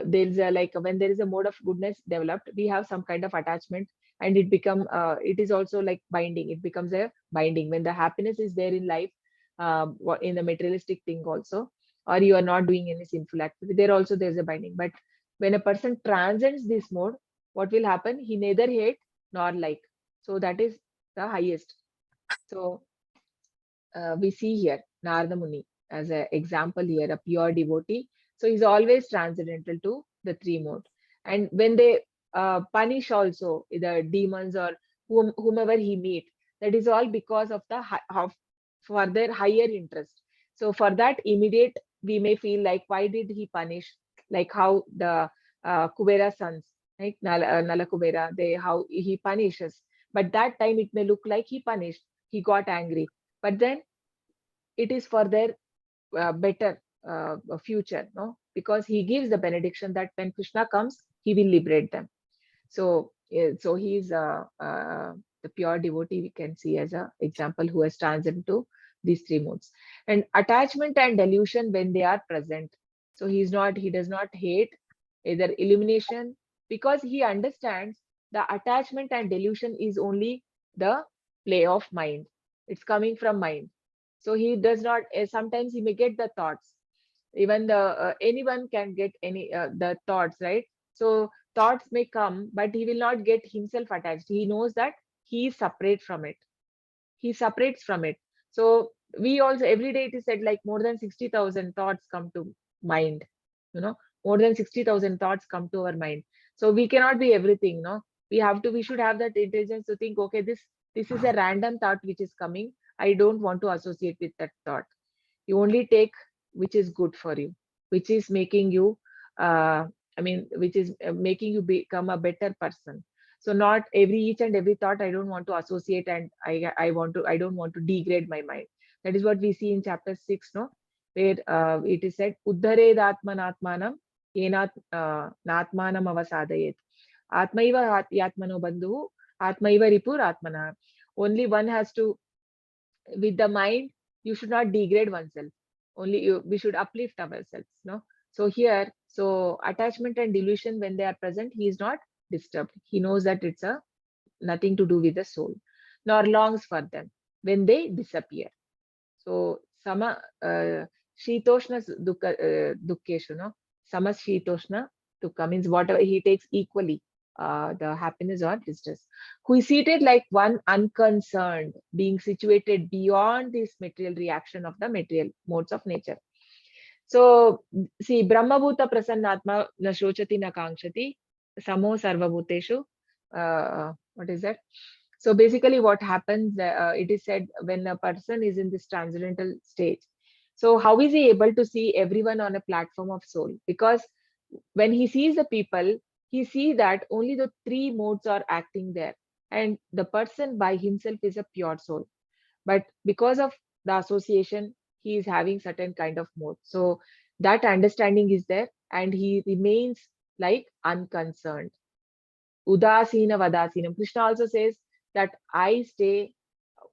[SPEAKER 1] there's like when there is a mode of goodness developed, we have some kind of attachment, and it is also like binding. It becomes a binding when the happiness is there in life, in the materialistic thing also, or you are not doing any sinful activity. There also there's a binding. But when a person transcends this mode, what will happen? He neither hate nor like. So that is the highest. So we see here Narada Muni as an example here, a pure devotee. So he's always transcendental to the 3 mode. And when they punish also the demons or whomever he meet, that is all because of for their higher interest. So for that immediate, we may feel like, why did he punish? Like how the Kubera sons, like Nala Kubera, how he punishes. But that time it may look like he punished, he got angry. But then it is for their better future, no? Because he gives the benediction that when Krishna comes, he will liberate them. So, so he is the pure devotee we can see as an example who has transcended to these 3 modes. And attachment and delusion when they are present. So he does not hate either illumination, because he understands the attachment and delusion is only the play of mind. It's coming from mind. So he does not, sometimes he may get the thoughts. Even anyone can get the thoughts, right? So thoughts may come, but he will not get himself attached. He knows that he is separate from it. He separates from it. So we also, every day it is said like more than 60,000 thoughts come to mind, more than 60,000 thoughts come to our mind. So we cannot be everything, no? We should have that intelligence to think, okay, this is a random thought which is coming. I don't want to associate with that thought. You only take which is good for you, which is making you, which is making you become a better person. So not each and every thought I don't want to associate, and I don't want to degrade my mind. That is what we see in chapter 6, no, where it is said, Uddhared atmanatmanam yenat natmanam avasadayet. Atmaiva yatmano bandhu, atmaiva ripur atmana. Only one has to, with the mind, you should not degrade oneself. Only we should uplift ourselves, no? So here, so attachment and delusion, when they are present, he is not disturbed. He knows that it's nothing to do with the soul, nor longs for them when they disappear. So sama shitoshna dukkeshu, no? Sama shitoshna dukkha means whatever he takes equally, the happiness or distress. Who is seated like one unconcerned, being situated beyond this material reaction of the material modes of nature. So see, Brahmabhuta prasannatma na shochati na kangshati, samo sarvabhuteshu. What is that? So basically what happens, it is said when a person is in this transcendental stage, So how is he able to see everyone on a platform of soul? Because when he sees the people, he sees that only the three modes are acting there, and the person by himself is a pure soul. But because of the association, he is having certain kind of mode. So that understanding is there, and he remains like unconcerned. Udasina Vadasinam. Krishna also says that I stay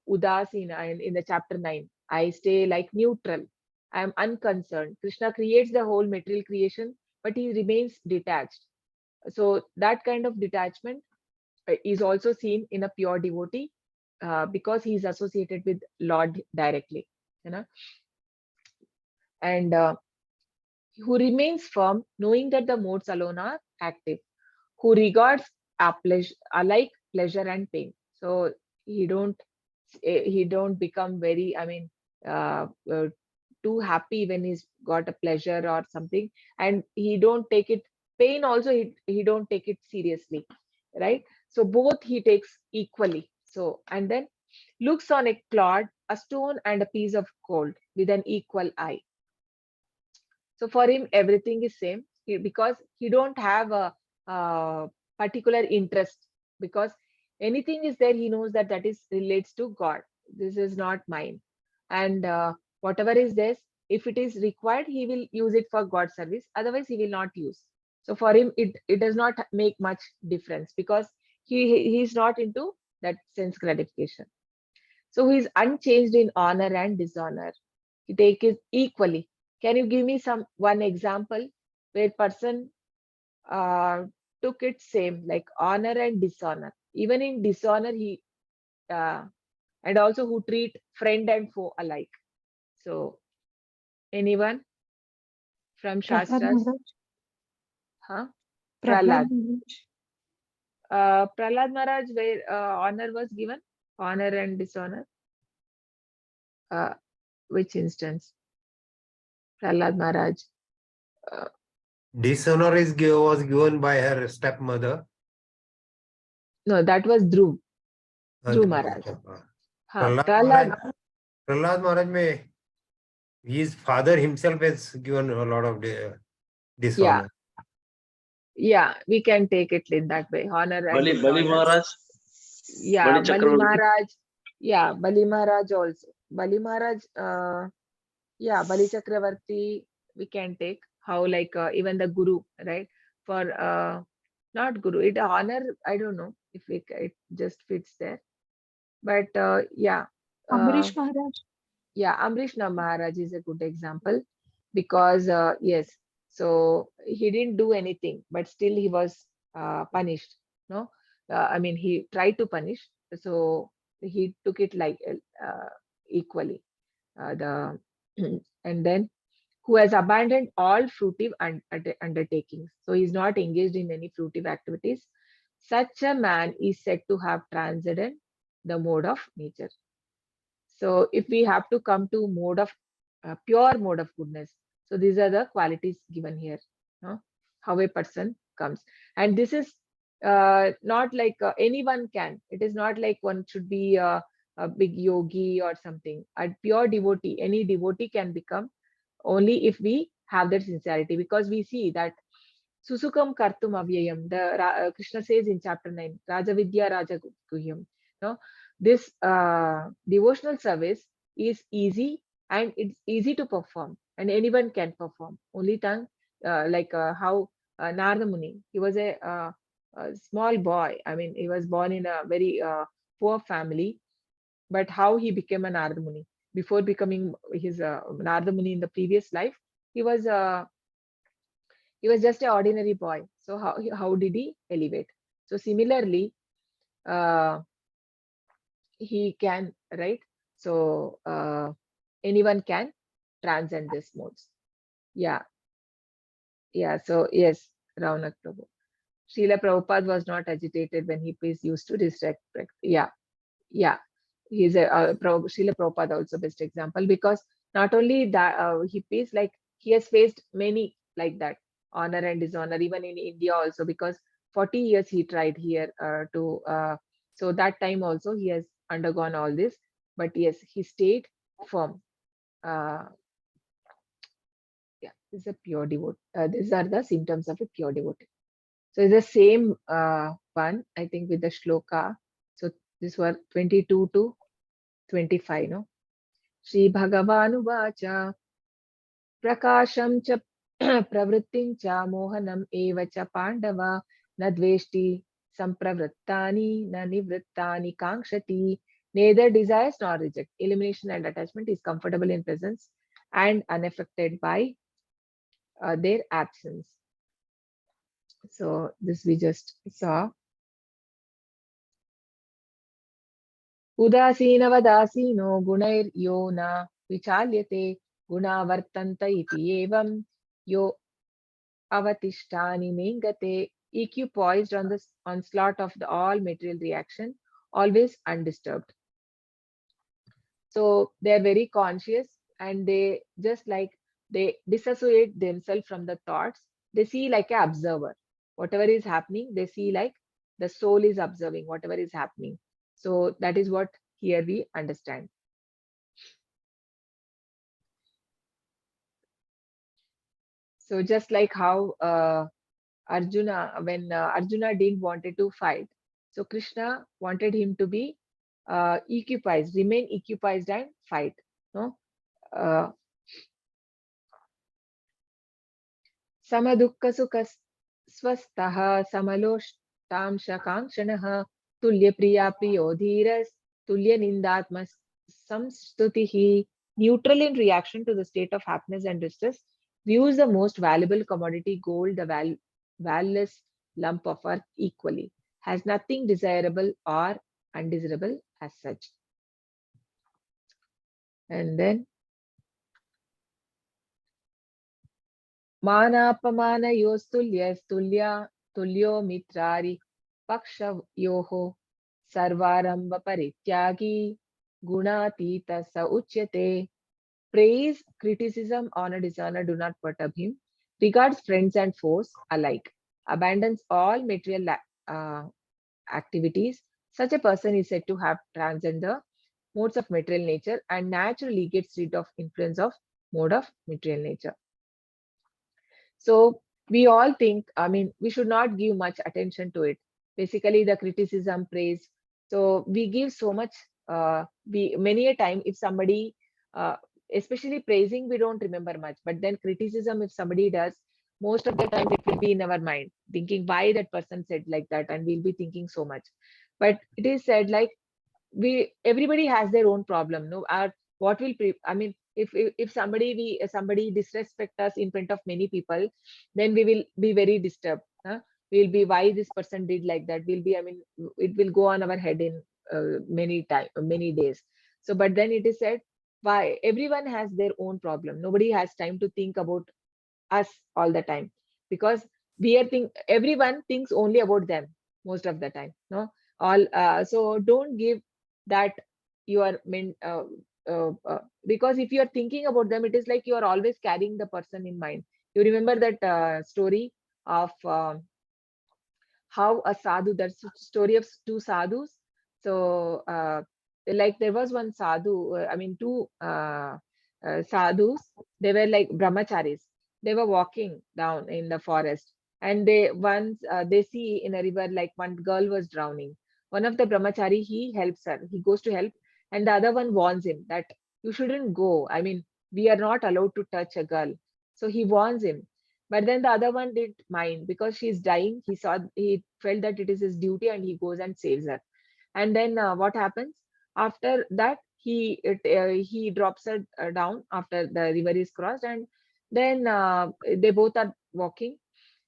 [SPEAKER 1] Udasina in the chapter 9. I stay like neutral. I am unconcerned. Krishna creates the whole material creation, but he remains detached. So that kind of detachment is also seen in a pure devotee, because he is associated with Lord directly, you know, and who remains firm, knowing that the modes alone are active, who regards pleasure alike pleasure and pain. So he don't he don't become very, I mean, uh, uh, too happy when he's got a pleasure or something, and he don't take it pain also, he don't take it seriously, right? So both he takes equally. So and then looks on a clod, a stone, and a piece of gold with an equal eye. So for him, everything is same, because he don't have a particular interest, because anything is there, he knows that that is relates to God. This is not mine, and whatever is this, if it is required, he will use it for God service. Otherwise, he will not use. So for him, it does not make much difference, because he is not into that sense gratification. So he is unchanged in honor and dishonor. He take it equally. Can you give me one example where person uh, took it same, like honor and dishonor? Even in dishonor, he uh, and also who treat friend and foe alike. So anyone from
[SPEAKER 3] Prahlad
[SPEAKER 1] Shastras?
[SPEAKER 3] Maharaj.
[SPEAKER 1] Huh?
[SPEAKER 3] Prahlad
[SPEAKER 1] Prahlad.
[SPEAKER 3] Maharaj.
[SPEAKER 1] Prahlad Maharaj, where honor was given, honor and dishonor. Uh, which instance? Prahlad Maharaj. Uh,
[SPEAKER 4] Dishonor was given by her stepmother.
[SPEAKER 1] no, that was Dhruv. Dhruv
[SPEAKER 4] Dhruv,
[SPEAKER 1] Maharaj.
[SPEAKER 4] Prahlad
[SPEAKER 1] Prahlad.
[SPEAKER 4] Prahlad Maharaj may his father himself has given a lot of dishonor.
[SPEAKER 1] Yeah, we can take it in that way. Honor and
[SPEAKER 5] Bali
[SPEAKER 1] dishonor.
[SPEAKER 5] Maharaj,
[SPEAKER 1] Yeah,
[SPEAKER 5] Bali
[SPEAKER 1] Bali
[SPEAKER 5] Chakravarti.
[SPEAKER 1] Maharaj. Yeah, Bali Maharaj also. Bali Maharaj, yeah, Bali Chakravarti, we can take how, like, even the Guru, right? For not Guru, it honor, I don't know if it just fits there. But yeah, uh,
[SPEAKER 3] Ambarish Maharaj.
[SPEAKER 1] yeah, Amrish Maharaj is a good example, because yes, so he didn't do anything, but still he was punished. No, I mean, he tried to punish, so he took it like equally. The and then who has abandoned all fruitive undertakings, so he's not engaged in any fruitive activities. Such a man is said to have transcended the mode of nature. So if we have to come to mode of pure mode of goodness, so these are the qualities given here. No? How a person comes, and this is not like anyone can. It is not like one should be a big yogi or something. A pure devotee, any devotee can become only if we have that sincerity. Because we see that Susukam Kartum Avyayam, Krishna says in chapter 9, Raja Vidya Raja Guhyam. No, this devotional service is easy, and it's easy to perform, and anyone can perform. Only time, like how Narada Muni, he was a small boy. I mean, he was born in a very poor family, but how he became a Narada Muni? Before becoming his Narada Muni in the previous life, he was he was just an ordinary boy. So how did he elevate? So similarly, uh, he can, right? So anyone can transcend these modes. Yeah, yeah. So yes, Raunak Prabhu. Srila Prabhupada was not agitated when he is used to distract. Yeah, yeah. He's a Srila Prabhupada also best example, because not only that he is like he has faced many like that, honor and dishonor, even in India also, because 40 years he tried here to so that time also he has undergone all this, but yes, he stayed firm. uh, is a pure devotee. These are the symptoms of a pure devotee. So it's the same one, I think, with the shloka. So this was 22 to 25, no? Shri Bhagavanu Vacha Prakasham cha pravrittim cha mohanam eva cha pandava na dveshti sampravrittani na nivrittani kankshati. Neither desires nor reject. Elimination and attachment is comfortable in presence and unaffected by their absence. So this we just saw. Udasinavadasino gunair yo na vichalyate gunavartanta iti evam yo avatishtani ningate, equipoised on the onslaught of the all material reaction, always undisturbed. So they are very conscious, and they just like they disassociate themselves from the thoughts. They see like an observer. Whatever is happening, they see like the soul is observing whatever is happening. So that is what here we understand. So just like how Arjuna, when Arjuna didn't wanted to fight, so Krishna wanted him to be equipoised, remain equipoised and fight. No, Samadukka sukha swastah samaloshtam shakangshanah tulya priya priyo dhiras tulya nindatma samstutihi. Neutral in reaction to the state of happiness and distress, views the most valuable commodity, gold, the valueless lump of earth equally, has nothing desirable or undesirable as such. And then Manapamana yostulya stulya tulyo mitrari paksha yoho sarvaramba parityagi gunatita sa uchyate. Praise, criticism, honor, dishonor do not perturb him. Regards friends and foes alike. Abandons all material activities. Such a person is said to have transcended the modes of material nature and naturally gets rid of influence of mode of material nature. So we all think, I mean, we should not give much attention to it. Basically, the criticism, praise. So we give so much. Many a time, if somebody, especially praising, we don't remember much. But then criticism, if somebody does, most of the time it will be in our mind, thinking why that person said like that, and we'll be thinking so much. But it is said like everybody has their own problem. No, what will I mean, if somebody disrespect us in front of many people, then we will be very disturbed. We'll be why this person did like that. We'll be, I mean, it will go on our head in many days. So, but then it is said why everyone has their own problem. Nobody has time to think about us all the time, because everyone thinks only about them most of the time. No, all so don't give that you are meant because if you are thinking about them, it is like you are always carrying the person in mind. You remember that story of how a sadhu, that's story of two sadhus. So like there was one sadhu, I mean two sadhus, they were like brahmacharis. They were walking down in the forest, and they see in a river like one girl was drowning. One of the brahmachari, he helps her, he goes to help, and the other one warns him that you shouldn't go. I mean, we are not allowed to touch a girl. So he warns him. But then the other one didn't mind because she's dying. He felt that it is his duty, and he goes and saves her. And then what happens after that? He drops her down after the river is crossed, and then they both are walking,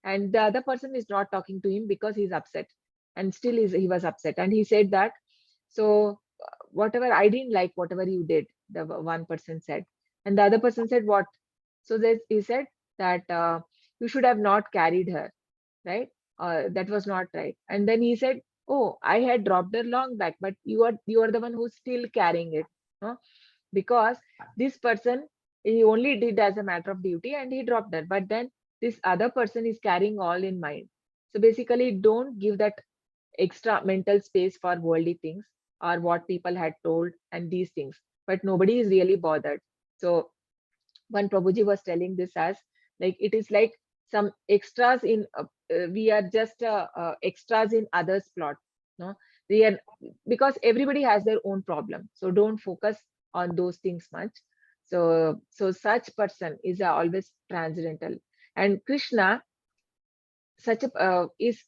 [SPEAKER 1] and the other person is not talking to him because he's upset, and still he was upset, and he said that, so whatever, I didn't like whatever you did, the one person said. And the other person said, what? So he said that you should have not carried her, right? That was not right. And then he said, oh, I had dropped her long back, but you are the one who's still carrying it, no? Because this person, he only did as a matter of duty and he dropped her, but then this other person is carrying all in mind. So basically, don't give that extra mental space for worldly things or what people had told and these things, but nobody is really bothered. So when Prabhuji was telling this as Like it is like some extras in we are just extras in others plot, no, we are, because everybody has their own problem, so don't focus on those things much. So such person is always transcendental. And Krishna, such a is,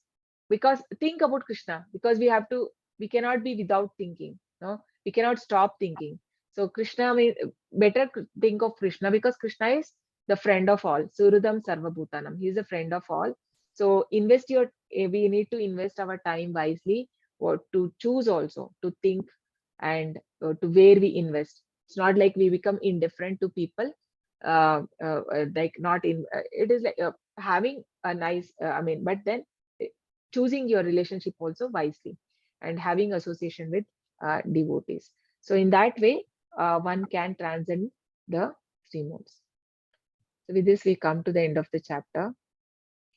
[SPEAKER 1] because think about Krishna, because we cannot be without thinking, no, we cannot stop thinking. So Krishna, better think of Krishna, because Krishna is the friend of all. Surudam Sarvabhutanam, he is a friend of all. So we need to invest our time wisely, or to choose also to think, and to where we invest. It's not like we become indifferent to people, like not in it is like having a nice but then uh, choosing your relationship also wisely, and having association with devotees. So in that way, one can transcend the three modes. So with this we come to the end of the chapter.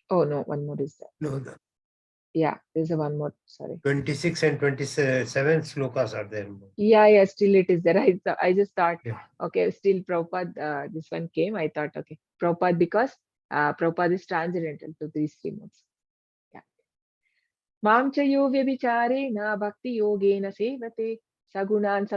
[SPEAKER 1] Oh no, one more is there.
[SPEAKER 4] No, the
[SPEAKER 1] Yeah, there's a one more, sorry.
[SPEAKER 4] 26 and 27 slokas are there.
[SPEAKER 1] Yeah, still it is there. I just thought,
[SPEAKER 4] Yeah.
[SPEAKER 1] okay, still Prabhupada, this one came. I thought, okay, Prabhupada, because Prabhupada is transcendental to these three modes. Yeah. Mam cha yo vyabhicharena bhakti yogena sevate sagunan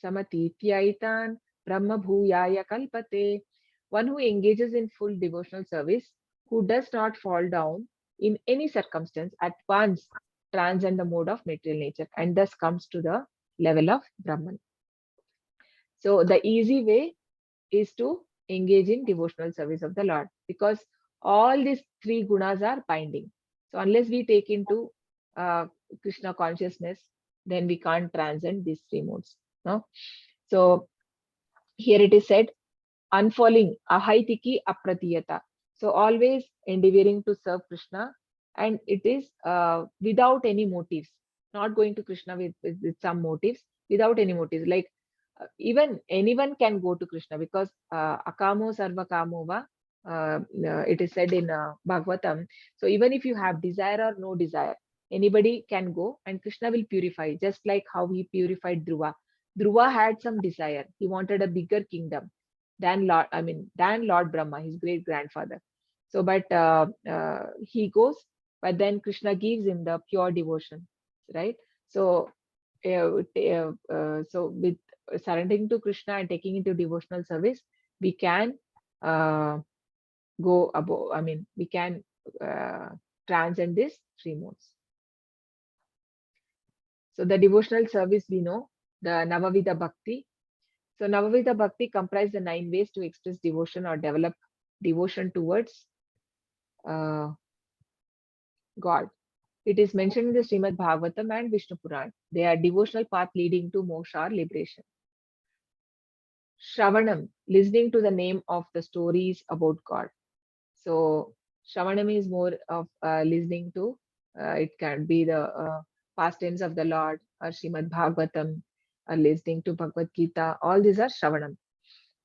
[SPEAKER 1] samatityaitan brahma bhuyaya kalpate. One who engages in full devotional service, who does not fall down in any circumstance, at once transcend the mode of material nature, and thus comes to the level of Brahman. So the easy way is to engage in devotional service of the Lord, because all these three gunas are binding. So unless we take into Krishna consciousness, then we can't transcend these three modes. No? So here it is said, unfalling, ahaitiki apratiyata. So always endeavoring to serve Krishna, and it is without any motives, not going to Krishna with some motives, without any motives. Like even anyone can go to Krishna, because akamo sarva kamo va, it is said in Bhagavatam. So even if you have desire or no desire, anybody can go, and Krishna will purify, just like how he purified Dhruva. Dhruva had some desire. He wanted a bigger kingdom than Lord Brahma, his great grandfather. So, but he goes, but then Krishna gives him the pure devotion, right? So, so with surrendering to Krishna and taking into devotional service, we can go above. We can transcend these three modes. So the devotional service, we know the Navavidha Bhakti. So Navavidha Bhakti comprise the 9 ways to express devotion or develop devotion towards God. It is mentioned in the Srimad Bhagavatam and Vishnu Puran. They are devotional path leading to moksha or liberation. Shravanam, listening to the name of the stories about God. So Shravanam is more of listening to, it can be the pastimes of the Lord, or Srimad Bhagavatam, or listening to Bhagavad Gita. All these are Shravanam.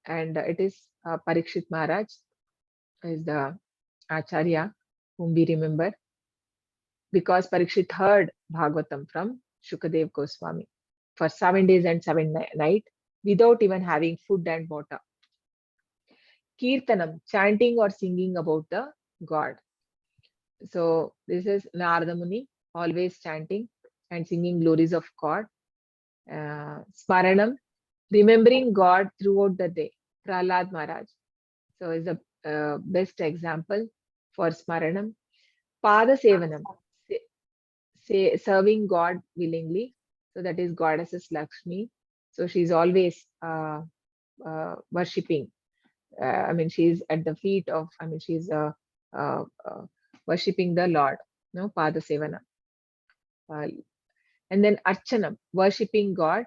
[SPEAKER 1] And it is Parikshit Maharaj is the Acharya whom we remember, because Parikshit heard Bhagavatam from Shukadev Goswami for 7 days and 7 nights without even having food and water. Kirtanam, chanting or singing about the God. So this is Narada Muni, always chanting and singing glories of God. Smaranam, remembering God throughout the day. Prahlad Maharaj. So is the best example for Smaranam. Pada Sevanam, serving God willingly. So that is goddesses Lakshmi. So she's always worshipping. She's at the feet of, she's worshipping the Lord. No, Pada Sevana. And then Archanam, worshipping God.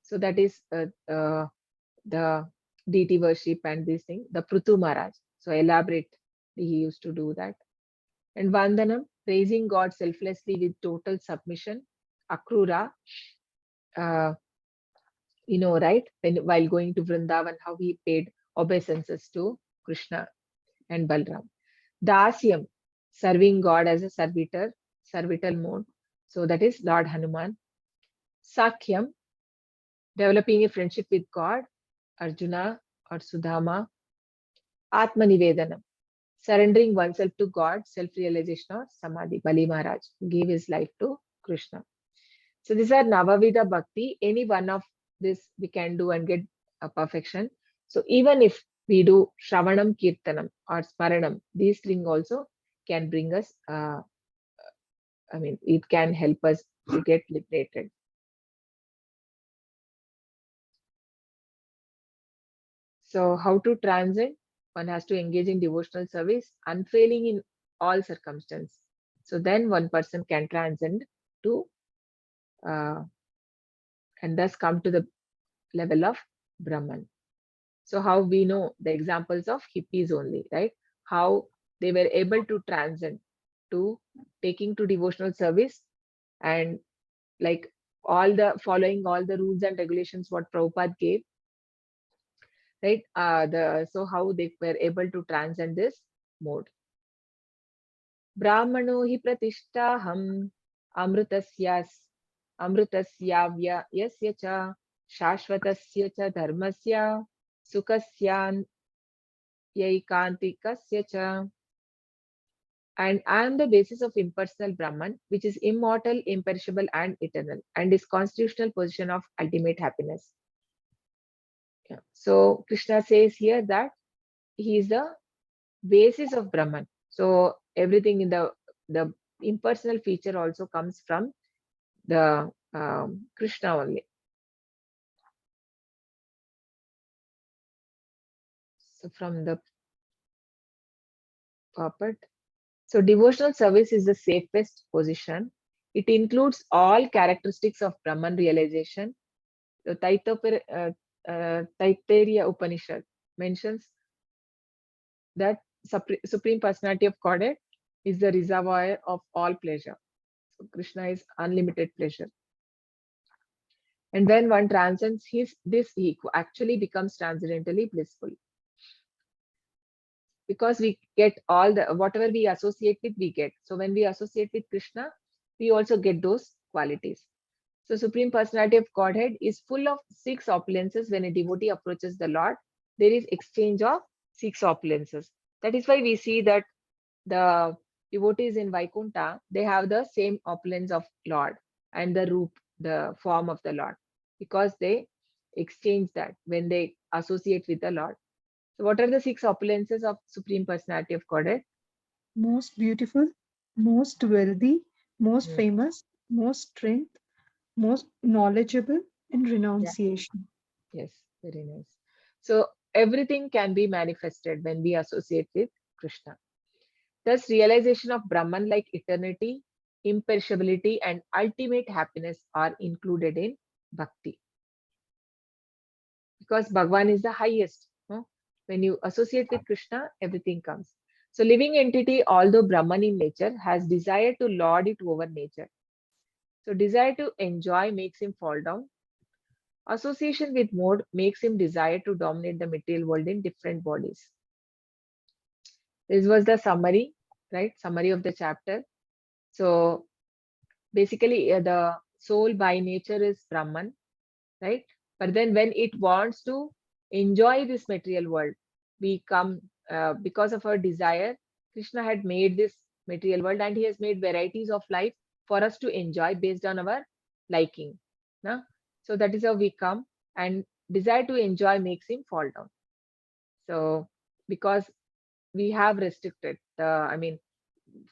[SPEAKER 1] So that is the deity worship and this thing. The Prutu Maharaj. So elaborate, he used to do that. And Vandanam, praising God selflessly with total submission. Akrura, right? While going to Vrindavan, how he paid obeisances to Krishna and Balram. Dasyam, serving God as a servital mode. So that is Lord Hanuman. Sakhyam, developing a friendship with God, Arjuna or Sudama. Atmanivedanam, surrendering oneself to God, self-realization or samadhi. Bali Maharaj gave his life to Krishna. So these are Navavida Bhakti. Any one of this we can do and get a perfection. So even if we do Shravanam, Kirtanam or Smaranam, these things also can bring us, it can help us to get liberated. So how to transcend? One has to engage in devotional service, unfailing in all circumstances. So then one person can transcend to and thus come to the level of Brahman. So how we know the examples of hippies only, right? How they were able to transcend to taking to devotional service and like all the following all the rules and regulations what Prabhupada gave, right? So how they were able to transcend this mode. Brahmano hi pratishtaham amrutasya yasya cha shashvatasya cha dharmasya sukasyan yaikantikasya cha. And I am the basis of impersonal Brahman, which is immortal, imperishable, and eternal, and is constitutional position of ultimate happiness. Yeah. So Krishna says here that he is the basis of Brahman. So everything in the impersonal feature also comes from the Krishna only. So from the puppet. So devotional service is the safest position. It includes all characteristics of Brahman realization. The Taittiriya Upanishad mentions that Supreme Personality of Godhead is the reservoir of all pleasure. So Krishna is unlimited pleasure. And when one transcends this, he actually becomes transcendentally blissful. Because we get all the whatever we associate with, we get. So when we associate with Krishna, we also get those qualities. So Supreme Personality of Godhead is full of 6 opulences. When a devotee approaches the Lord, there is exchange of 6 opulences. That is why we see that the devotees in Vaikuntha, they have the same opulence of Lord and the roop, the form of the Lord, because they exchange that when they associate with the Lord. So what are the 6 opulences of Supreme Personality of Godhead?
[SPEAKER 3] Most beautiful, most wealthy, most
[SPEAKER 1] Hmm.
[SPEAKER 3] famous, most strength, most knowledgeable, and renunciation.
[SPEAKER 1] Yes, very nice. So everything can be manifested when we associate with Krishna. Thus, realization of Brahman like eternity, imperishability, and ultimate happiness are included in bhakti. Because Bhagwan is the highest. No? When you associate with Krishna, everything comes. So living entity, although Brahman in nature, has desire to lord it over nature. So desire to enjoy makes him fall down. Association with mode makes him desire to dominate the material world in different bodies. This was the summary, right? Summary of the chapter. So basically, the soul by nature is Brahman, right? But then when it wants to enjoy this material world, we come because of our desire. Krishna had made this material world and he has made varieties of life for us to enjoy based on our liking. No? So that is how we come, and desire to enjoy makes him fall down. So because we have restricted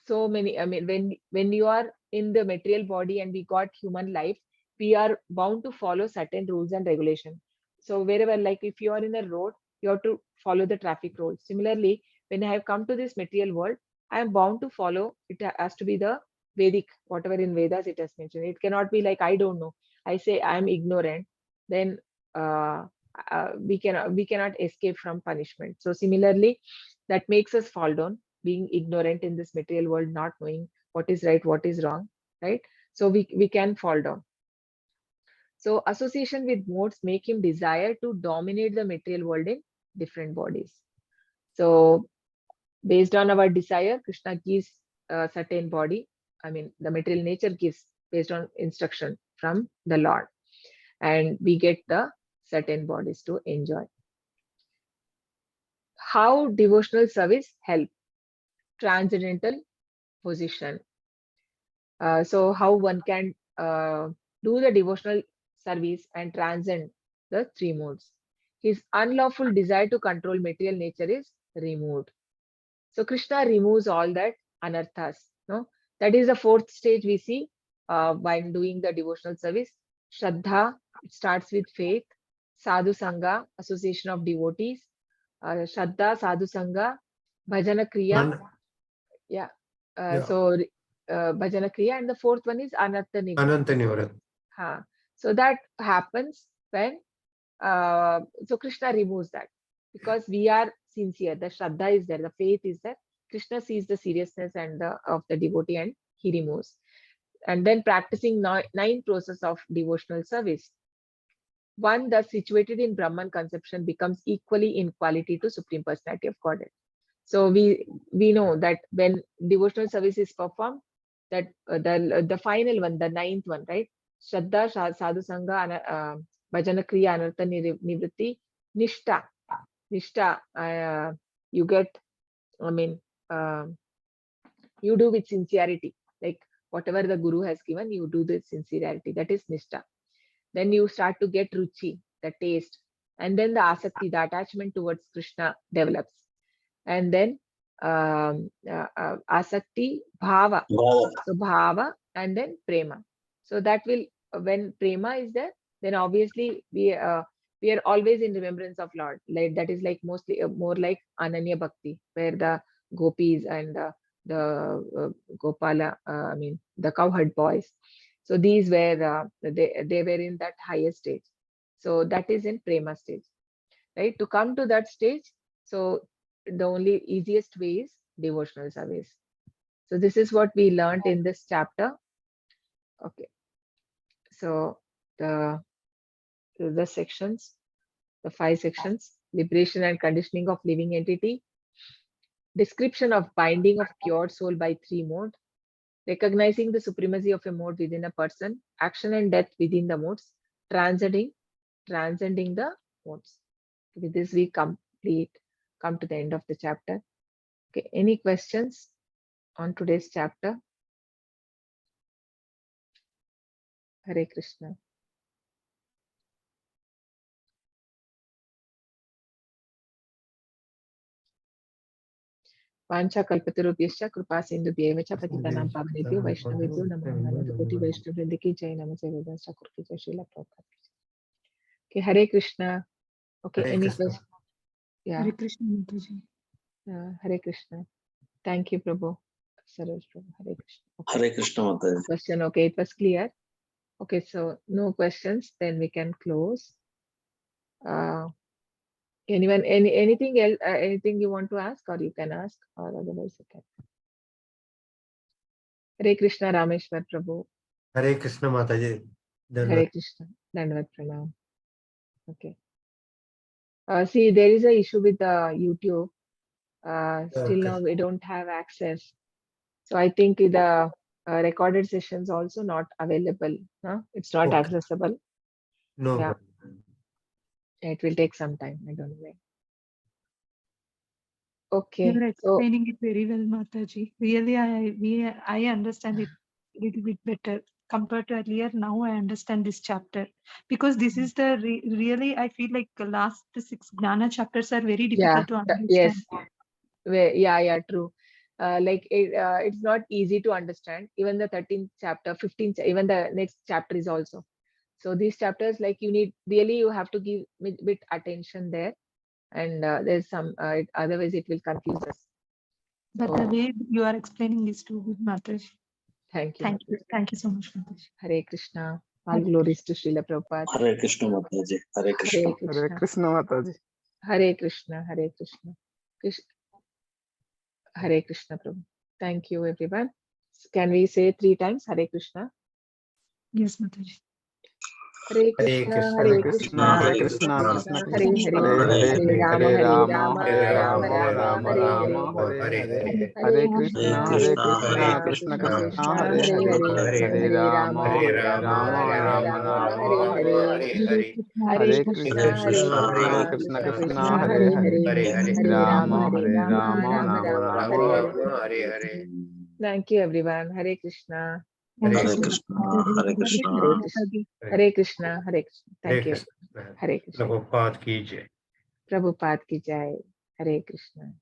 [SPEAKER 1] so many, when you are in the material body and we got human life, we are bound to follow certain rules and regulation. So wherever, like if you are in a road, you have to follow the traffic rules. Similarly, when I have come to this material world, I am bound to follow. It has to be the Vedic, whatever in Vedas it has mentioned. It cannot be like I don't know, I say I am ignorant, then we cannot escape from punishment. So similarly, that makes us fall down, being ignorant in this material world, not knowing what is right, what is wrong, right? So we can fall down. So association with modes make him desire to dominate the material world in different bodies. So based on our desire, Krishna gives a certain body. The material nature gives based on instruction from the Lord, and we get the certain bodies to enjoy. how devotional service help transcendental position. So how one can do the devotional service and transcend the three modes. His unlawful desire to control material nature is removed. So Krishna removes all that anarthas. No, that is the fourth stage we see while doing the devotional service. Shraddha, it starts with faith. Sadhu Sangha, association of devotees. Shraddha, Sadhu Sangha, Bhajana Kriya.
[SPEAKER 4] Man-
[SPEAKER 1] Yeah.
[SPEAKER 4] Yeah.
[SPEAKER 1] So Bhajana Kriya, and the fourth one is Anartha Nivritti.
[SPEAKER 4] Ananta Nivrat.
[SPEAKER 1] So that happens when so Krishna removes that because we are sincere. The Shraddha is there, the faith is there. Krishna sees the seriousness and of the devotee and he removes. And then practicing nine process of devotional service. One thus situated in Brahman conception becomes equally in quality to Supreme Personality of Godhead. So we know that when devotional service is performed, that the final one, the ninth one, right? Shraddha, Sadhu Sangha, Bhajana Kriya, Anartha Nivritti, Nishta. Nishta, you get, I mean, you do with sincerity. Like whatever the Guru has given, you do with sincerity. That is Nishta. Then you start to get Ruchi, the taste. And then the Asakti, the attachment towards Krishna develops. And then Asakti, Bhava.
[SPEAKER 5] Bhava.
[SPEAKER 1] So Bhava and then Prema. So that will, when Prema is there, then obviously we are always in remembrance of Lord. Like that is like mostly more like Ananya Bhakti, where the gopis and the Gopala, I mean the cowherd boys. So these were they were in that higher stage. So that is in Prema stage, right? To come to that stage, so the only easiest way is devotional service. So this is what we learned in this chapter. Okay. So the sections, the 5 sections: liberation and conditioning of living entity, description of binding of pure soul by 3 modes, recognizing the supremacy of a mode within a person, action and death within the modes, transcending the modes. With this we come to the end of the chapter. Okay, any questions on today's chapter? Hare Krishna. Vancha kalpatarubhyascha kripa sindhubhyeva cha patitanam pavanebhyo vaishnavebhyo namo namo koti vaishnavvrinda ki jai namaste vedanta thakur ki jai Srila Prabhupada. Okay, Hare Krishna. Okay,
[SPEAKER 4] Hare
[SPEAKER 1] any
[SPEAKER 4] Krishna.
[SPEAKER 1] question? Yeah,
[SPEAKER 3] Hare Krishna, Mataji.
[SPEAKER 1] Hare Krishna. Thank you, Prabhu. Saroj Prabhu. Hare Krishna. Okay.
[SPEAKER 5] Hare Krishna Mataji.
[SPEAKER 1] Question, okay, it was clear. Okay, so no questions, then we can close. Anyone, anything else, anything you want to ask, or you can ask, or otherwise you can. Hare Krishna, Rameshwar Prabhu.
[SPEAKER 4] Hare Krishna Mataji.
[SPEAKER 1] Hare Krishna, Dandavat Pranam. Okay. See, there is a issue with the YouTube. Still now we don't have access. So I think the recorded sessions also not available. Huh? It's not
[SPEAKER 4] Okay.
[SPEAKER 1] accessible.
[SPEAKER 4] No.
[SPEAKER 1] Yeah. It will take some time. I don't know when. Okay.
[SPEAKER 3] You are
[SPEAKER 1] So
[SPEAKER 3] explaining it very well, Mataji. Really, I understand it a little bit better compared to earlier. Now I understand this chapter because this is the really I feel like the last 6 Gnana chapters are very difficult to understand.
[SPEAKER 1] yes. Yeah, true. Like it's not easy to understand. Even the 13th chapter, 15th, even the next chapter is also. So these chapters, like you have to give bit attention there, and there's some otherwise it will confuse us.
[SPEAKER 3] But the way you are explaining is too good, Mataji.
[SPEAKER 1] Thank you.
[SPEAKER 3] Thank you. Thank you so much, Mataji.
[SPEAKER 1] Hare Krishna. All glories to Srila Prabhupada.
[SPEAKER 5] Hare Krishna Mataji. Hare Krishna.
[SPEAKER 1] Hare Krishna.
[SPEAKER 6] Mataji.
[SPEAKER 1] Hare Krishna. Hare Krishna. Hare Krishna Prabhu. Thank you, everyone. Can we say 3 times Hare Krishna?
[SPEAKER 3] Yes, Mataji.
[SPEAKER 1] Hare Krishna, Hare Krishna,
[SPEAKER 5] Hare
[SPEAKER 1] Krishna
[SPEAKER 5] Krishna,
[SPEAKER 1] Krishna,
[SPEAKER 5] Krishna
[SPEAKER 1] Hare
[SPEAKER 5] Krishna,
[SPEAKER 1] Hare,
[SPEAKER 5] Hare
[SPEAKER 1] Hare
[SPEAKER 5] Hare,
[SPEAKER 1] Rama,
[SPEAKER 5] Hare
[SPEAKER 1] Hare
[SPEAKER 5] Rama,
[SPEAKER 1] Rama,
[SPEAKER 5] Hare
[SPEAKER 1] Rama
[SPEAKER 5] Rama,
[SPEAKER 1] Rama,
[SPEAKER 5] Rama
[SPEAKER 1] Hare
[SPEAKER 5] Rama,
[SPEAKER 1] Hare.
[SPEAKER 5] Hare Hare.
[SPEAKER 1] Hare
[SPEAKER 5] Hare
[SPEAKER 1] Krishna,
[SPEAKER 5] Krishna,
[SPEAKER 1] Hare
[SPEAKER 5] Hare
[SPEAKER 1] Krishna,
[SPEAKER 5] Krishna, Krishna
[SPEAKER 1] Krishna
[SPEAKER 5] Krishna,
[SPEAKER 1] Krishna,
[SPEAKER 5] Hare
[SPEAKER 1] Hare
[SPEAKER 5] Hare,
[SPEAKER 1] Hare,
[SPEAKER 5] Hare
[SPEAKER 1] Hare
[SPEAKER 5] Rama,
[SPEAKER 1] Rama, Hare
[SPEAKER 5] Hare
[SPEAKER 1] Rama,
[SPEAKER 5] Rama,
[SPEAKER 1] Rama
[SPEAKER 5] Rama
[SPEAKER 1] Rama,
[SPEAKER 5] Rama,
[SPEAKER 1] Hare
[SPEAKER 5] Hare
[SPEAKER 1] Hare.
[SPEAKER 5] Hare.
[SPEAKER 1] Hare
[SPEAKER 5] Hare
[SPEAKER 1] Krishna,
[SPEAKER 5] Krishna,
[SPEAKER 1] Hare
[SPEAKER 5] Krishna
[SPEAKER 1] Krishna,
[SPEAKER 5] Krishna,
[SPEAKER 1] Krishna
[SPEAKER 5] Krishna
[SPEAKER 1] Krishna,
[SPEAKER 5] Hare
[SPEAKER 1] Hare
[SPEAKER 5] Hare,
[SPEAKER 1] Hare,
[SPEAKER 5] Hare
[SPEAKER 1] Hare Rama,
[SPEAKER 5] Rama,
[SPEAKER 1] Hare
[SPEAKER 5] Hare
[SPEAKER 1] Rama,
[SPEAKER 5] Rama,
[SPEAKER 1] Rama
[SPEAKER 5] Rama
[SPEAKER 1] Rama,
[SPEAKER 5] Rama,
[SPEAKER 1] Hare
[SPEAKER 5] Hare
[SPEAKER 1] Hare.
[SPEAKER 5] Hare.
[SPEAKER 1] Thank you everyone. Hare Krishna.
[SPEAKER 3] Thank
[SPEAKER 5] Hare
[SPEAKER 3] you.
[SPEAKER 5] Krishna, Hare
[SPEAKER 1] Hare
[SPEAKER 5] Krishna.
[SPEAKER 1] Krishna. Hare Krishna. Hare Krishna.
[SPEAKER 4] Hare
[SPEAKER 1] Thank you.
[SPEAKER 4] Krishna.
[SPEAKER 1] Hare Krishna.
[SPEAKER 4] Prabhupada ki jai.
[SPEAKER 1] Prabhupada ki jai. Hare Krishna.